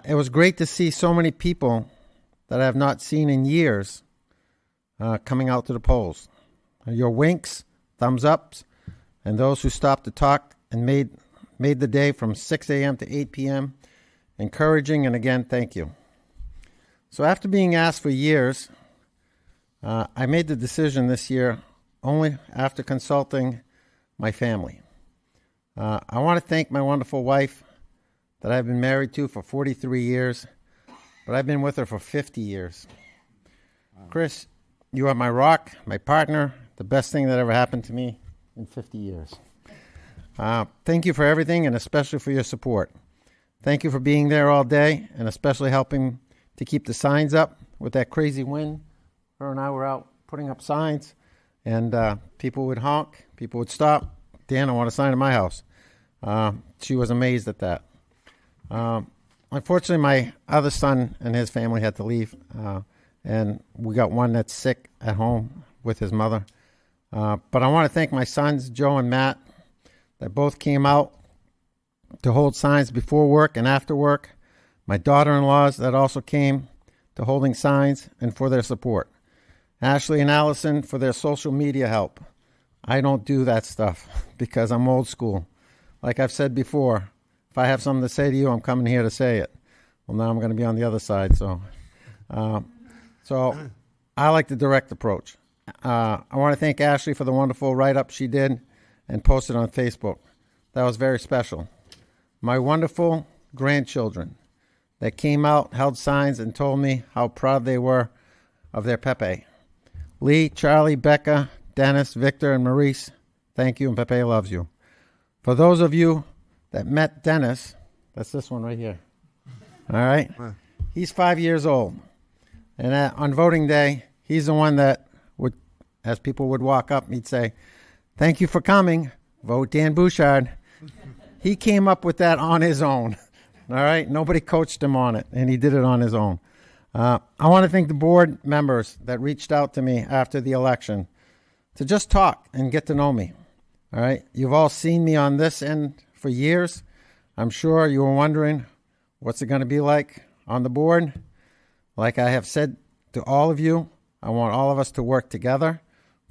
It was great to see so many people that I have not seen in years coming out to the polls. Your winks, thumbs ups, and those who stopped to talk and made the day from 6 a.m. to 8 p.m. encouraging, and again, thank you. So after being asked for years, I made the decision this year only after consulting my family. I want to thank my wonderful wife that I've been married to for 43 years, but I've been with her for 50 years. Chris, you are my rock, my partner, the best thing that ever happened to me in 50 years. Thank you for everything, and especially for your support. Thank you for being there all day, and especially helping to keep the signs up with that crazy wind. Her and I were out putting up signs, and people would honk, people would stop. Dan, I want a sign in my house. She was amazed at that. Unfortunately, my other son and his family had to leave, and we got one that's sick at home with his mother. But I want to thank my sons, Joe and Matt, that both came out to hold signs before work and after work. My daughter-in-laws that also came to holding signs and for their support. Ashley and Allison for their social media help. I don't do that stuff because I'm old school. Like I've said before, if I have something to say to you, I'm coming here to say it. Well, now I'm going to be on the other side. So I like the direct approach. I want to thank Ashley for the wonderful write-up she did and posted on Facebook. That was very special. My wonderful grandchildren that came out, held signs, and told me how proud they were of their Pepe. Lee, Charlie, Becca, Dennis, Victor, and Maurice, thank you, and Pepe loves you. For those of you that met Dennis, that's this one right here. All right? He's 5 years old. And on voting day, he's the one that would, as people would walk up, he'd say, "Thank you for coming. Vote Dan Bouchard." He came up with that on his own. All right? Nobody coached him on it, and he did it on his own. I want to thank the board members that reached out to me after the election to just talk and get to know me. All right? You've all seen me on this end for years. I'm sure you were wondering, what's it going to be like on the board? Like I have said to all of you, I want all of us to work together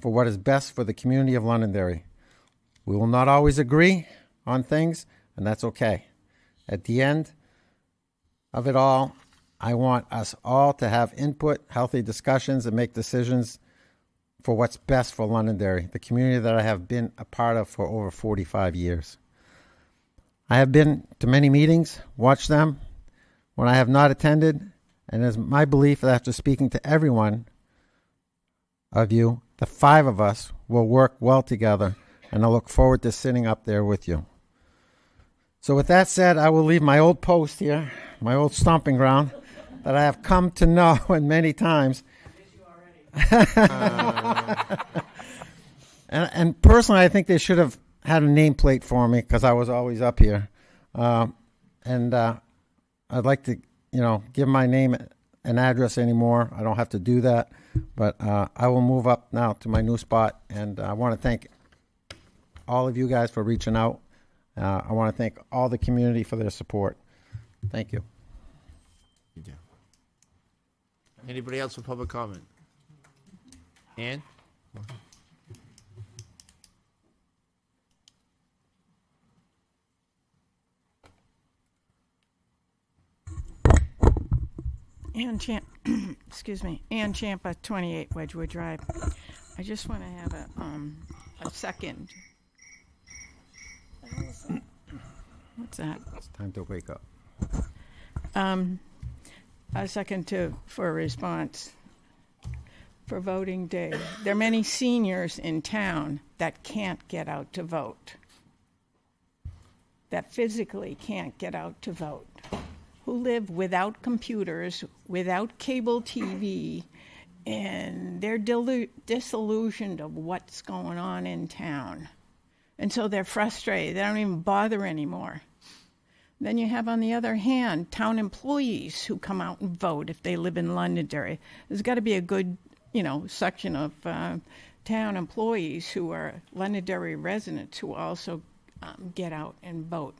for what is best for the community of Londonderry. We will not always agree on things, and that's okay. At the end of it all, I want us all to have input, healthy discussions, and make decisions for what's best for Londonderry, the community that I have been a part of for over 45 years. I have been to many meetings, watched them when I have not attended, and it is my belief that after speaking to everyone of you, the five of us will work well together, and I look forward to sitting up there with you. So with that said, I will leave my old post here, my old stomping ground, that I have come to know and many times. And personally, I think they should have had a nameplate for me because I was always up here. And I'd like to, give my name and address anymore. I don't have to do that, but I will move up now to my new spot. And I want to thank all of you guys for reaching out. I want to thank all the community for their support. Thank you. Anybody else for public comment? Ann? Ann excuse me, Ann Champa, 28 Wedgewood Drive. I just want to have a second. What's that? It's time to wake up. A second for a response. For voting day, there are many seniors in town that can't get out to vote, that physically can't get out to vote, who live without computers, without cable TV, and they're disillusioned of what's going on in town. And so they're frustrated. They don't even bother anymore. Then you have, on the other hand, town employees who come out and vote if they live in Londonderry. There's got to be a good, section of town employees who are Londonderry residents who also get out and vote.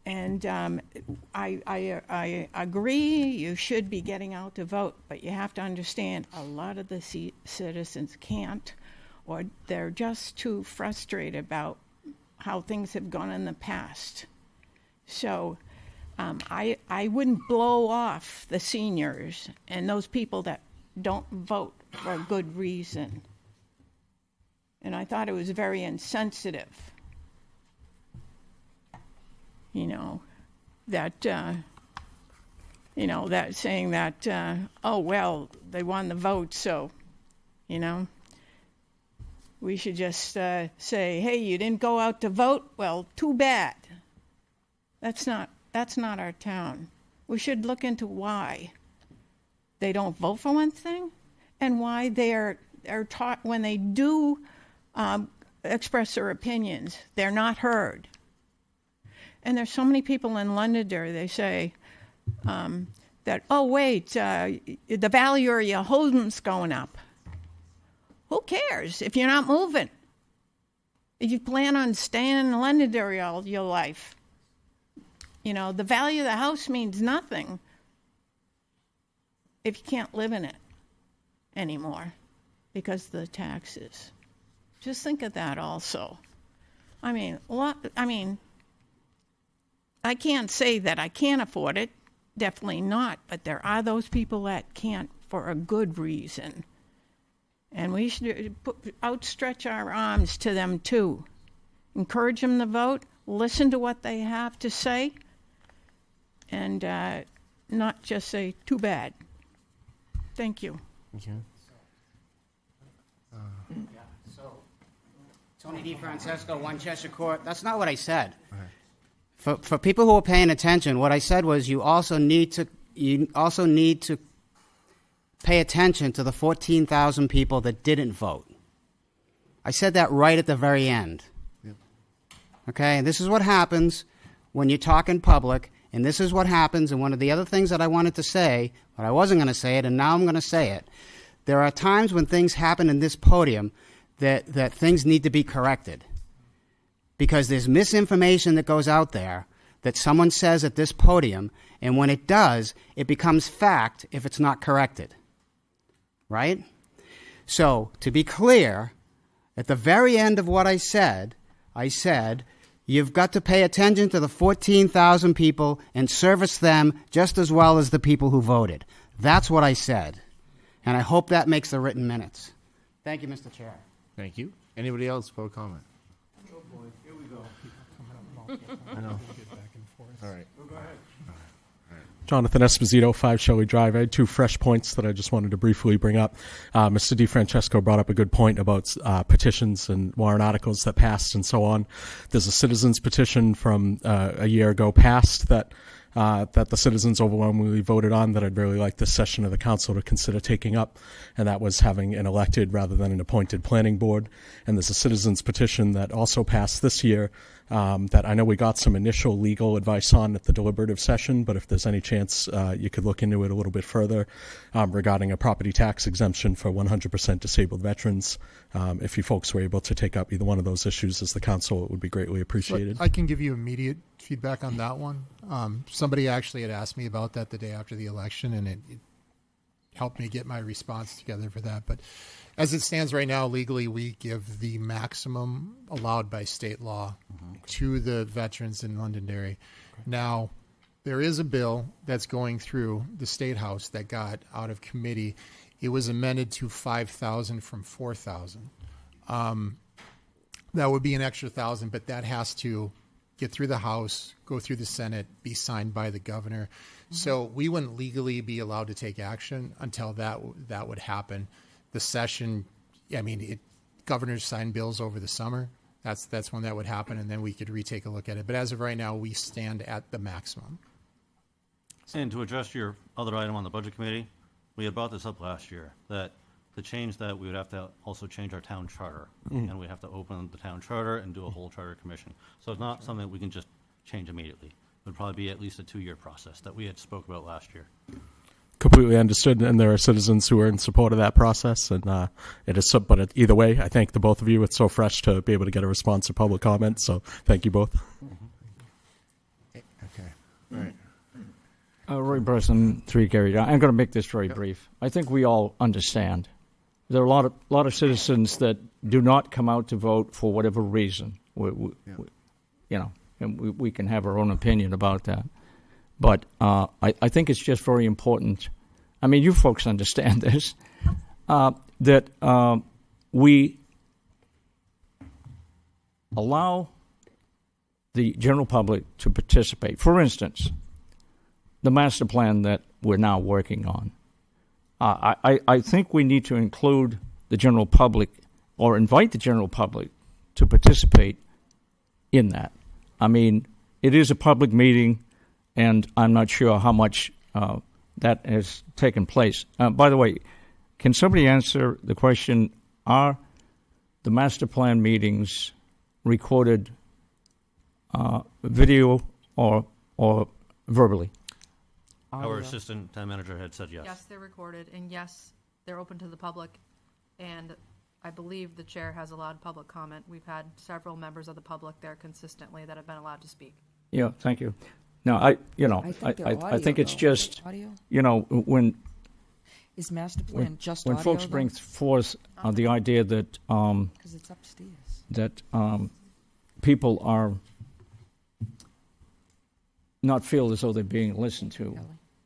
And I agree you should be getting out to vote, but you have to understand a lot of the citizens can't, or they're just too frustrated about how things have gone in the past. So I wouldn't blow off the seniors and those people that don't vote for a good reason. And I thought it was very insensitive, that that saying that, oh, well, they won the vote, so, we should just say, hey, you didn't go out to vote? Well, too bad. That's not our town. We should look into why they don't vote for one thing, and why they're taught when they do express their opinions, they're not heard. And there's so many people in Londonderry, they say that, oh, wait, the value of your home's going up. Who cares if you're not moving? If you plan on staying in Londonderry all your life, the value of the house means nothing if you can't live in it anymore because of the taxes. Just think of that also. I can't say that I can't afford it. Definitely not. But there are those people that can't for a good reason. And we should outstretch our arms to them too. Encourage them to vote. Listen to what they have to say. And not just say, too bad. Thank you. Okay. Tony DeFrancesco, 1 Cheshire Court. That's not what I said. For people who are paying attention, what I said was you also need to pay attention to the 14,000 people that didn't vote. I said that right at the very end. Yep. Okay, and this is what happens when you talk in public, and this is what happens, and one of the other things that I wanted to say, but I wasn't going to say it, and now I'm going to say it. There are times when things happen in this podium that things need to be corrected. Because there's misinformation that goes out there that someone says at this podium, and when it does, it becomes fact if it's not corrected. Right? So, to be clear, at the very end of what I said, you've got to pay attention to the 14,000 people and service them just as well as the people who voted. That's what I said. And I hope that makes the written minutes. Thank you, Mr. Chair. Thank you. Anybody else for a comment? Oh boy, here we go. I know. All right. Go ahead. Jonathan Esposito, 5 Shelley Drive. I had 2 fresh points that I just wanted to briefly bring up. Mr. DeFrancesco brought up a good point about petitions and warrant articles that passed and so on. There's a citizens petition from a year ago passed that the citizens overwhelmingly voted on that I'd really like this session of the council to consider taking up, and that was having an elected rather than an appointed planning board. And there's a citizens petition that also passed this year that I know we got some initial legal advice on at the deliberative session, but if there's any chance you could look into it a little bit further regarding a property tax exemption for 100% disabled veterans. If you folks were able to take up either one of those issues as the council, it would be greatly appreciated. I can give you immediate feedback on that one. Somebody actually had asked me about that the day after the election, and it helped me get my response together for that. But as it stands right now, legally, we give the maximum allowed by state law to the veterans in Londonderry. Now, there is a bill that's going through the State House that got out of committee. It was amended to 5,000 from 4,000. That would be an extra 1,000, but that has to get through the House, go through the Senate, be signed by the governor. So we wouldn't legally be allowed to take action until that would happen. The session, I mean, governors sign bills over the summer. That's when that would happen, and then we could retake a look at it. But as of right now, we stand at the maximum. And to address your other item on the Budget Committee, we had brought this up last year, that the change that we would have to also change our town charter. And we have to open the town charter and do a whole charter commission. So it's not something that we can just change immediately. It would probably be at least a 2-year process that we had spoke about last year. Completely understood, and there are citizens who are in support of that process, and it is. But either way, I thank the both of you. It's so fresh to be able to get a response to public comment. So thank you both. Okay. All right. Roy Burson, 3 Gary. I'm going to make this very brief. I think we all understand. There are a lot of citizens that do not come out to vote for whatever reason. You know, and we can have our own opinion about that. But I think it's just very important. I mean, you folks understand this, that we allow the general public to participate. For instance, the master plan that we're now working on. I think we need to include the general public or invite the general public to participate in that. I mean, it is a public meeting, and I'm not sure how much that has taken place. By the way, can somebody answer the question, are the master plan meetings recorded video or verbally? Our assistant town manager had said yes. Yes, they're recorded, and yes, they're open to the public, and I believe the chair has allowed public comment. We've had several members of the public there consistently that have been allowed to speak. Yeah, thank you. No, I think it's just, you know, when Is master plan just when audio, folks though? bring forth the idea that 'Cause it's upstairs. that people are not feel as though they're being listened to,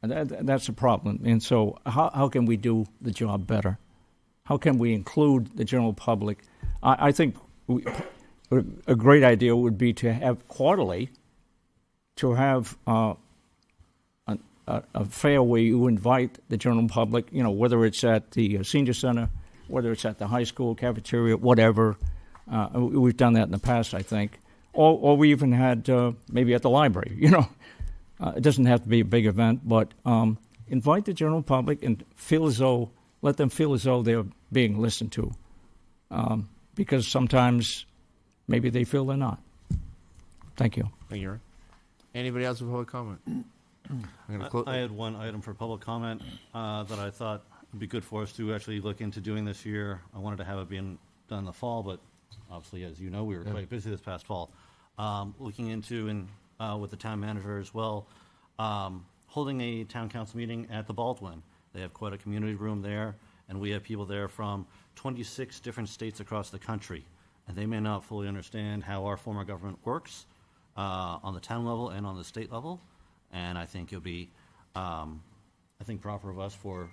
and that's a problem. And so, how can we do the job better? How can we include the general public? I think a great idea would be to have quarterly, to have a fair way you invite the general public, you know, whether it's at the senior center, whether it's at the high school cafeteria, whatever. We've done that in the past, I think. Or we even had maybe at the library, you know. It doesn't have to be a big event, but invite the general public and let them feel as though they're being listened to. Because sometimes maybe they feel they're not. Thank you. Thank you, Aaron. Anybody else with public comment? I had one item for public comment that I thought would be good for us to actually look into doing this year. I wanted to have it being done in the fall, but obviously, as you know, we were quite busy this past fall. Looking into, and with the town manager as well, holding a town council meeting at the Baldwin. They have quite a community room there, and we have people there from 26 different states across the country. And they may not fully understand how our form of government works on the town level and on the state level. And I think it'll be, proper of us for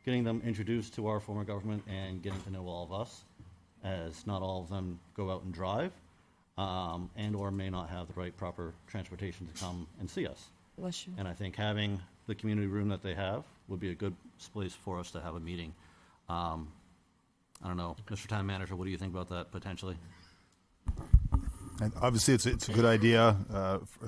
getting them introduced to our form of government and getting to know all of us, as not all of them go out and drive, and or may not have the right proper transportation to come and see us. Bless you. And I think having the community room that they have would be a good place for us to have a meeting. I don't know, Mr. Town Manager, what do you think about that potentially? And obviously, it's a good idea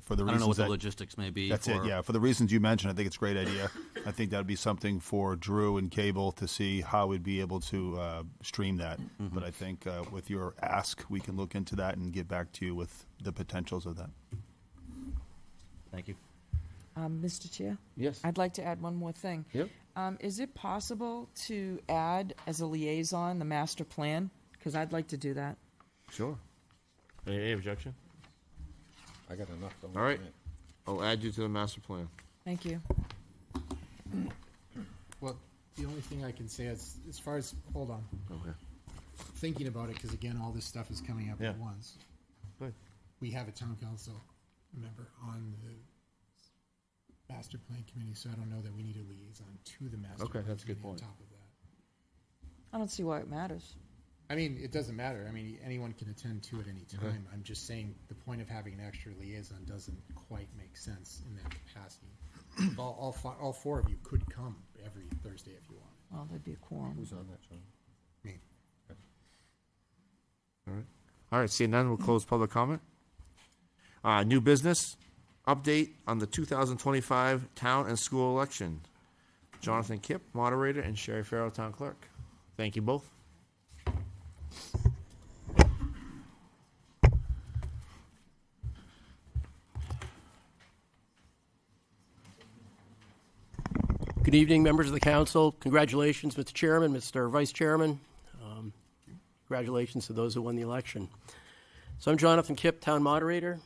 for the reasons I don't know what the that- logistics may be. That's it, yeah. For the reasons you mentioned, I think it's a great idea. I think that would be something for Drew and Cable to see how we'd be able to stream that. But I think with your ask, we can look into that and get back to you with the potentials of that. Thank you. Mr. Chair? Yes. I'd like to add one more thing. Yep. Is it possible to add as a liaison the master plan? Because I'd like to do that. Sure. Any objection? I got enough. Don't All right. worry. I'll add you to the master plan. Thank you. Well, the only thing I can say is, as far as, hold on, Okay. thinking about it, because again, all this stuff is coming up Yeah. at once. Good. We have a town council member on master plan committee, so I don't know that we need a liaison to the master Okay, plan that's a good committee on point. top of that. I don't see why it matters. I mean, it doesn't matter. I mean, anyone can attend to it any time. I'm just saying the point of having an extra liaison doesn't quite make sense in that capacity. all four of you could come every Thursday if you want. Well, there'd be a quorum. Who's on that, John? Me. All right, seeing none, we'll close public comment. New business, update on the 2025 town and school election. Jonathan Kipp, moderator, and Sherry Farrell, town clerk. Thank you both. Good evening, members of the council. Congratulations, Mr. Chairman, Mr. Vice Chairman. Congratulations to those who won the election. So I'm Jonathan Kipp, town moderator.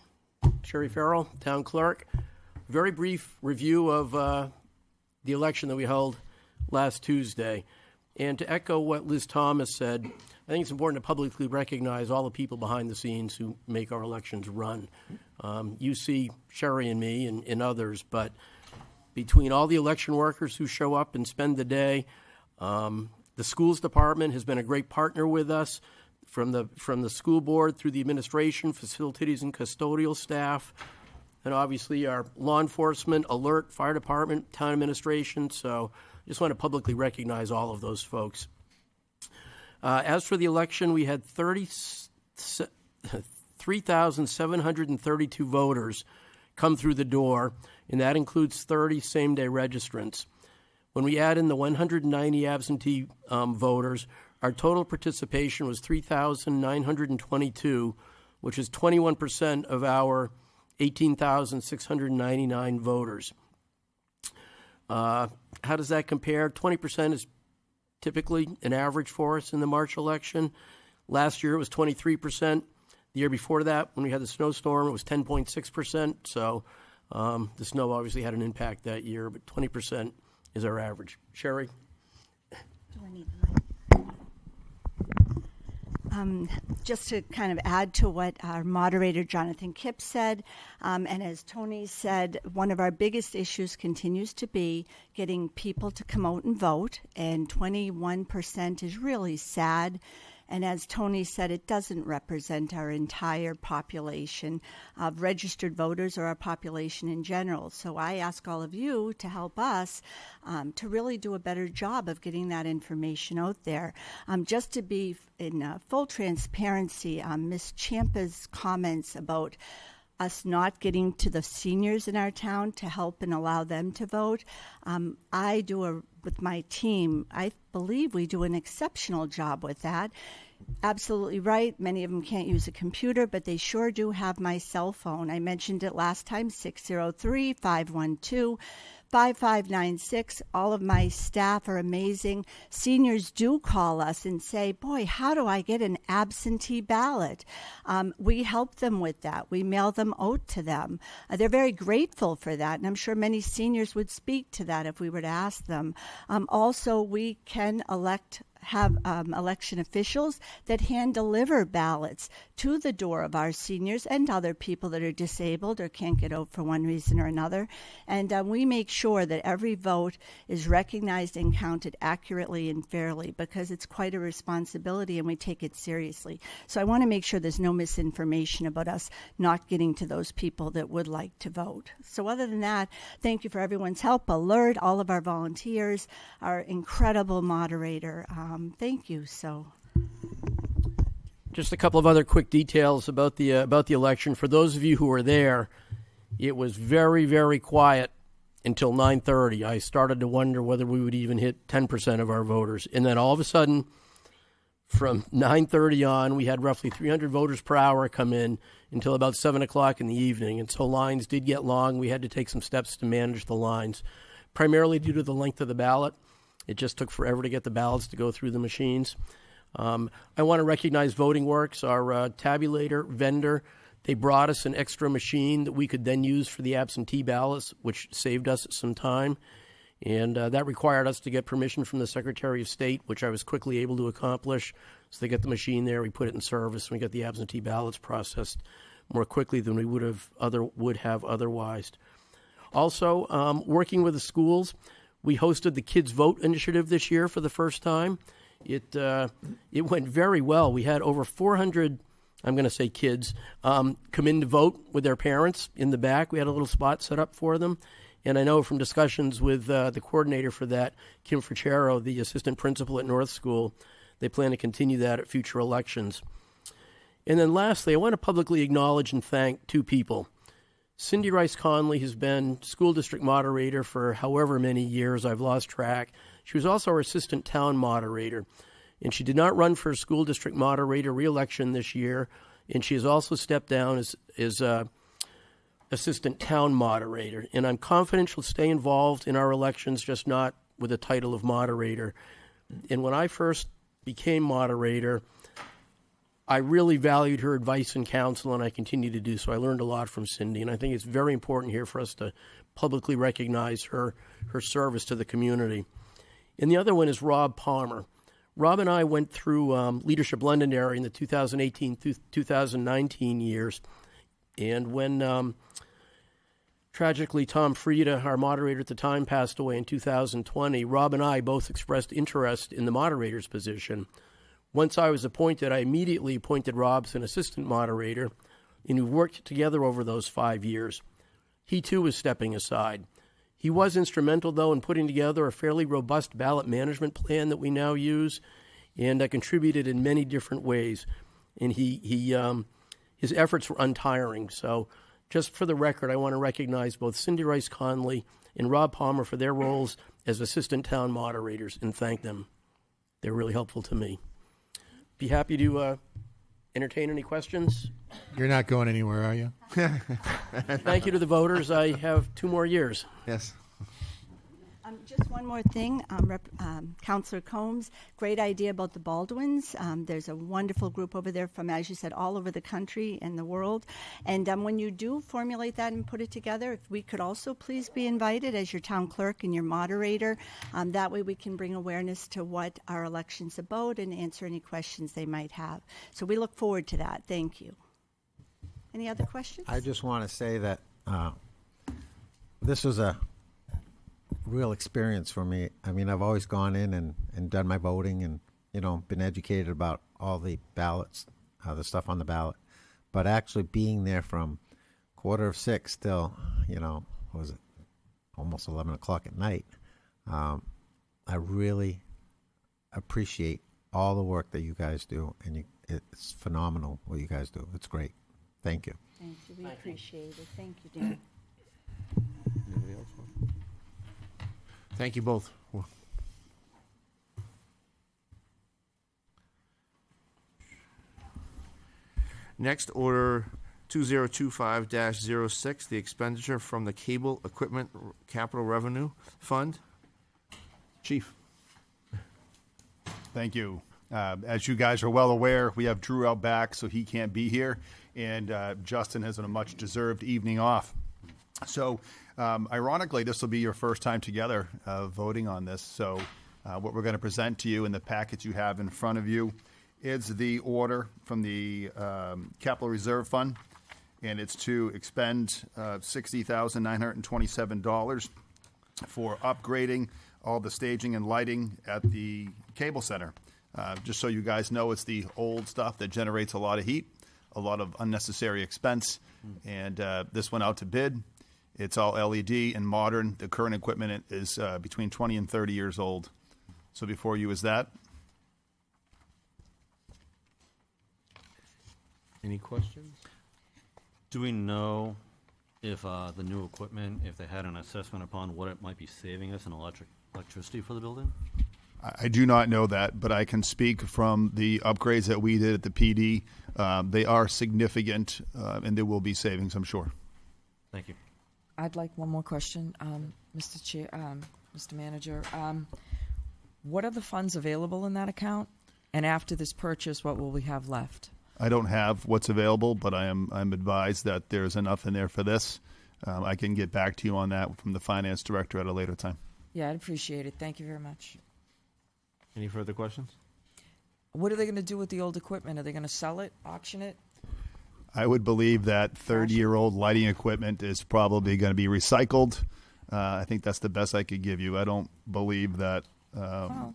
Sherry Farrell, town clerk. Very brief review of the election that we held last Tuesday. And to echo what Liz Thomas said, I think it's important to publicly recognize all the people behind the scenes who make our elections run. You see Sherry and me and others, but between all the election workers who show up and spend the day, the schools department has been a great partner with us, from the school board through the administration, facilities and custodial staff, and obviously our law enforcement, alert, fire department, town administration. So I just want to publicly recognize all of those folks. As for the election, we had 3,732 voters come through the door, and that includes 30 same-day registrants. When we add in the 190 absentee voters, our total participation was 3,922, which is 21% of our 18,699 voters. How does that compare? 20% is typically an average for us in the March election. Last year it was 23%. The year before that, when we had the snowstorm, it was 10.6%. So the snow obviously had an impact that year, but 20% is our average. Sherry? Do I need the mic? Just to kind of add to what our moderator, Jonathan Kipp, said, and as Tony said, one of our biggest issues continues to be getting people to come out and vote, and 21% is really sad. And as Tony said, it doesn't represent our entire population of registered voters or our population in general. So I ask all of you to help us to really do a better job of getting that information out there. Just to be in full transparency, Ms. Champa's comments about us not getting to the seniors in our town to help and allow them to vote. With my team, I believe we do an exceptional job with that. Absolutely right. Many of them can't use a computer, but they sure do have my cell phone. I mentioned it last time, 603-512-5596. All of my staff are amazing. Seniors do call us and say, boy, how do I get an absentee ballot? We help them with that. We mail them out to them. They're very grateful for that, and I'm sure many seniors would speak to that if we were to ask them. Also, we can have election officials that hand deliver ballots to the door of our seniors and other people that are disabled or can't get out for one reason or another. And we make sure that every vote is recognized and counted accurately and fairly, because it's quite a responsibility and we take it seriously. So I want to make sure there's no misinformation about us not getting to those people that would like to vote. So other than that, thank you for everyone's help, Alert, all of our volunteers, our incredible moderator. Thank you. So, just a couple of other quick details about the election. For those of you who were there, it was very, very quiet until 9:30. I started to wonder whether we would even hit 10% of our voters, and then all of a sudden, from 9:30 on, we had roughly 300 voters per hour come in until about 7 o'clock in the evening, and so lines did get long. We had to take some steps to manage the lines, primarily due to the length of the ballot. It just took forever to get the ballots to go through the machines. I want to recognize Voting Works, our tabulator vendor. They brought us an extra machine that we could then use for the absentee ballots, which saved us some time. And that required us to get permission from the Secretary of State, which I was quickly able to accomplish. So they get the machine there, we put it in service, and we get the absentee ballots processed more quickly than we would have otherwise. Also, working with the schools, we hosted the Kids Vote initiative this year for the first time. It went very well. We had over 400, I'm going to say kids, come in to vote with their parents in the back. We had a little spot set up for them. And I know from discussions with the coordinator for that, Kim Frachero, the assistant principal at North School, they plan to continue that at future elections. And then lastly, I want to publicly acknowledge and thank two people. Cindy Rice Conley has been school district moderator for however many years, I've lost track. She was also our assistant town moderator, and she did not run for school district moderator re-election this year, and she has also stepped down as assistant town moderator. And I'm confident she'll stay involved in our elections, just not with the title of moderator. And when I first became moderator, I really valued her advice and counsel, and I continue to do so. I learned a lot from Cindy, and I think it's very important here for us to publicly recognize her service to the community. And the other one is Rob Palmer. Rob and I went through Leadership Londonderry in the 2018-2019 years, and when tragically Tom Frieda, our moderator at the time, passed away in 2020, Rob and I both expressed interest in the moderator's position. Once I was appointed, I immediately appointed Rob as an assistant moderator, and we worked together over those 5 years. He, too, was stepping aside. He was instrumental, though, in putting together a fairly robust ballot management plan that we now use, and contributed in many different ways. And his efforts were untiring. So just for the record, I want to recognize both Cindy Rice Conley and Rob Palmer for their roles as assistant town moderators and thank them. They're really helpful to me. Be happy to entertain any questions. You're not going anywhere, are you? Thank you to the voters. I have 2 more years. Yes. Just one more thing, Councillor Combs, great idea about the Baldwins. There's a wonderful group over there from, as you said, all over the country and the world. And when you do formulate that and put it together, if we could also please be invited as your town clerk and your moderator. That way we can bring awareness to what our election's about and answer any questions they might have. So we look forward to that. Thank you. Any other questions? I just want to say that this was a real experience for me. I mean, I've always gone in and done my voting and, been educated about all the ballots, the stuff on the ballot. But actually being there from 5:45 till, was it almost 11 o'clock at night, I really appreciate all the work that you guys do. And it's phenomenal what you guys do. It's great. Thank you. Thank you. We appreciate it. Thank you, Dan. Anybody else? Thank you both. Next, order 2025-06, the expenditure from the Cable Equipment Capital Revenue Fund. Chief. Thank you. As you guys are well aware, we have Drew out back, so he can't be here, and Justin has a much-deserved evening off. So, ironically, this will be your first time together voting on this. So what we're going to present to you in the package you have in front of you is the order from the Capital Reserve Fund, and it's to expend $60,927 for upgrading all the staging and lighting at the cable center. Just so you guys know, it's the old stuff that generates a lot of heat, a lot of unnecessary expense, and this went out to bid. It's all LED and modern. The current equipment is between 20 and 30 years old. So before you is that. Any questions? Do we know if the new equipment, if they had an assessment upon what it might be saving us in electricity for the building? I do not know that, but I can speak from the upgrades that we did at the PD. They are significant, and there will be savings, I'm sure. Thank you. I'd like one more question, Mr. Chair, Mr. Manager. What are the funds available in that account? And after this purchase, what will we have left? I don't have what's available, but I'm advised that there's enough in there for this. I can get back to you on that from the finance director at a later time. Yeah, I'd appreciate it. Thank you very much. Any further questions? What are they going to do with the old equipment? Are they going to sell it, auction it? I would believe that 30-year-old lighting equipment is probably going to be recycled. I think that's the best I could give you. I don't believe that,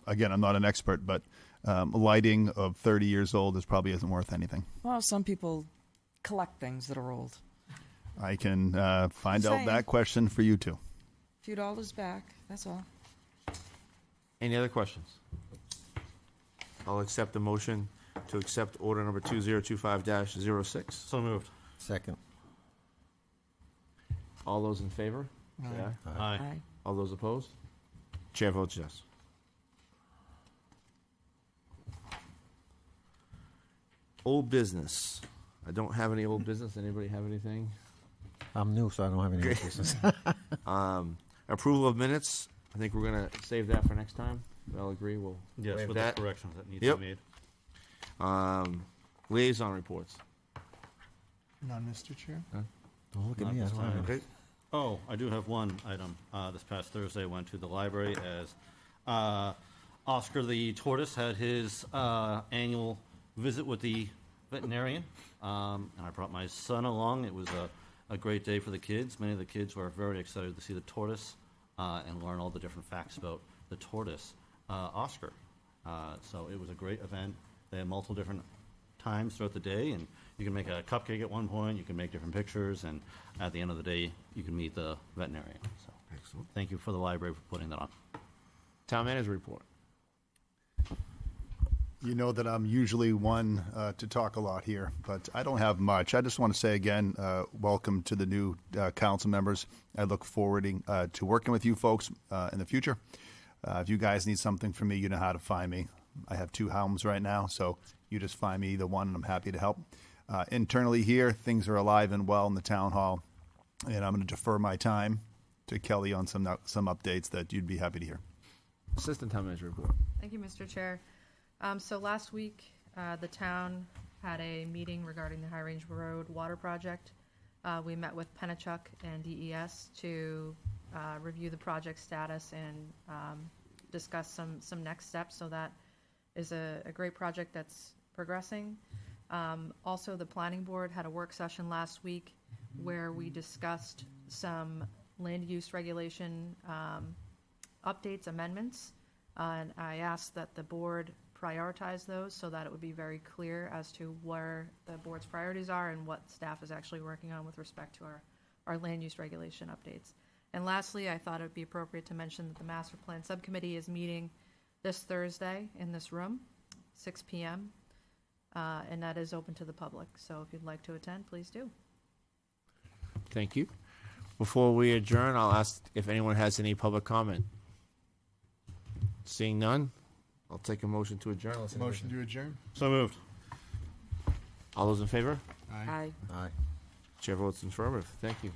again, I'm not an expert, but lighting of 30 years old probably isn't worth anything. Well, some people collect things that are old. I can find out Saying. that question for you, too. A few dollars back, that's all. Any other questions? I'll accept the motion to accept order number 2025-06. So moved. Second. All those in favor? Say aye. Aye. Aye. All those opposed? Chair votes yes. Old business. I don't have any old business. Anybody have anything? I'm new, so I don't have any business. Approval of minutes. I think we're going to save that for next time. We all agree. We'll Yes, waive with that. the corrections that need Yep. to be made. Liaison reports. None, Mr. Chair. Don't look at Not me. I this don't have time. any. Okay. Oh, I do have one item. This past Thursday, I went to the library as Oscar the tortoise had his annual visit with the veterinarian, and I brought my son along. It was a great day for the kids. Many of the kids were very excited to see the tortoise and learn all the different facts about the tortoise, Oscar. So it was a great event. They had multiple different times throughout the day, and you can make a cupcake at one point, you can make different pictures, and at the end of the day, you can meet the veterinarian. So, excellent. Thank you for the library for putting that on. Town manager report. You know that I'm usually one to talk a lot here, but I don't have much. I just want to say again, welcome to the new council members. I look forward to working with you folks in the future. If you guys need something from me, you know how to find me. I have 2 homes right now, so you just find me either one, and I'm happy to help. Internally here, things are alive and well in the town hall, and I'm going to defer my time to Kelly on some updates that you'd be happy to hear. Assistant town manager report. Thank you, Mr. Chair. So last week, the town had a meeting regarding the High Range Road water project. We met with Penachuk and DES to review the project status and discuss some next steps. So that is a great project that's progressing. Also, the planning board had a work session last week where we discussed some land use regulation updates, amendments, and I asked that the board prioritize those so that it would be very clear as to where the board's priorities are and what staff is actually working on with respect to our land use regulation updates. And lastly, I thought it would be appropriate to mention that the master plan subcommittee is meeting this Thursday in this room, 6 p.m., and that is open to the public. So if you'd like to attend, please do. Thank you. Before we adjourn, I'll ask if anyone has any public comment. Seeing none, I'll take a motion to adjourn. Motion to adjourn. So moved. All those in favor? Aye. Aye. Chair votes in affirmative. Thank you.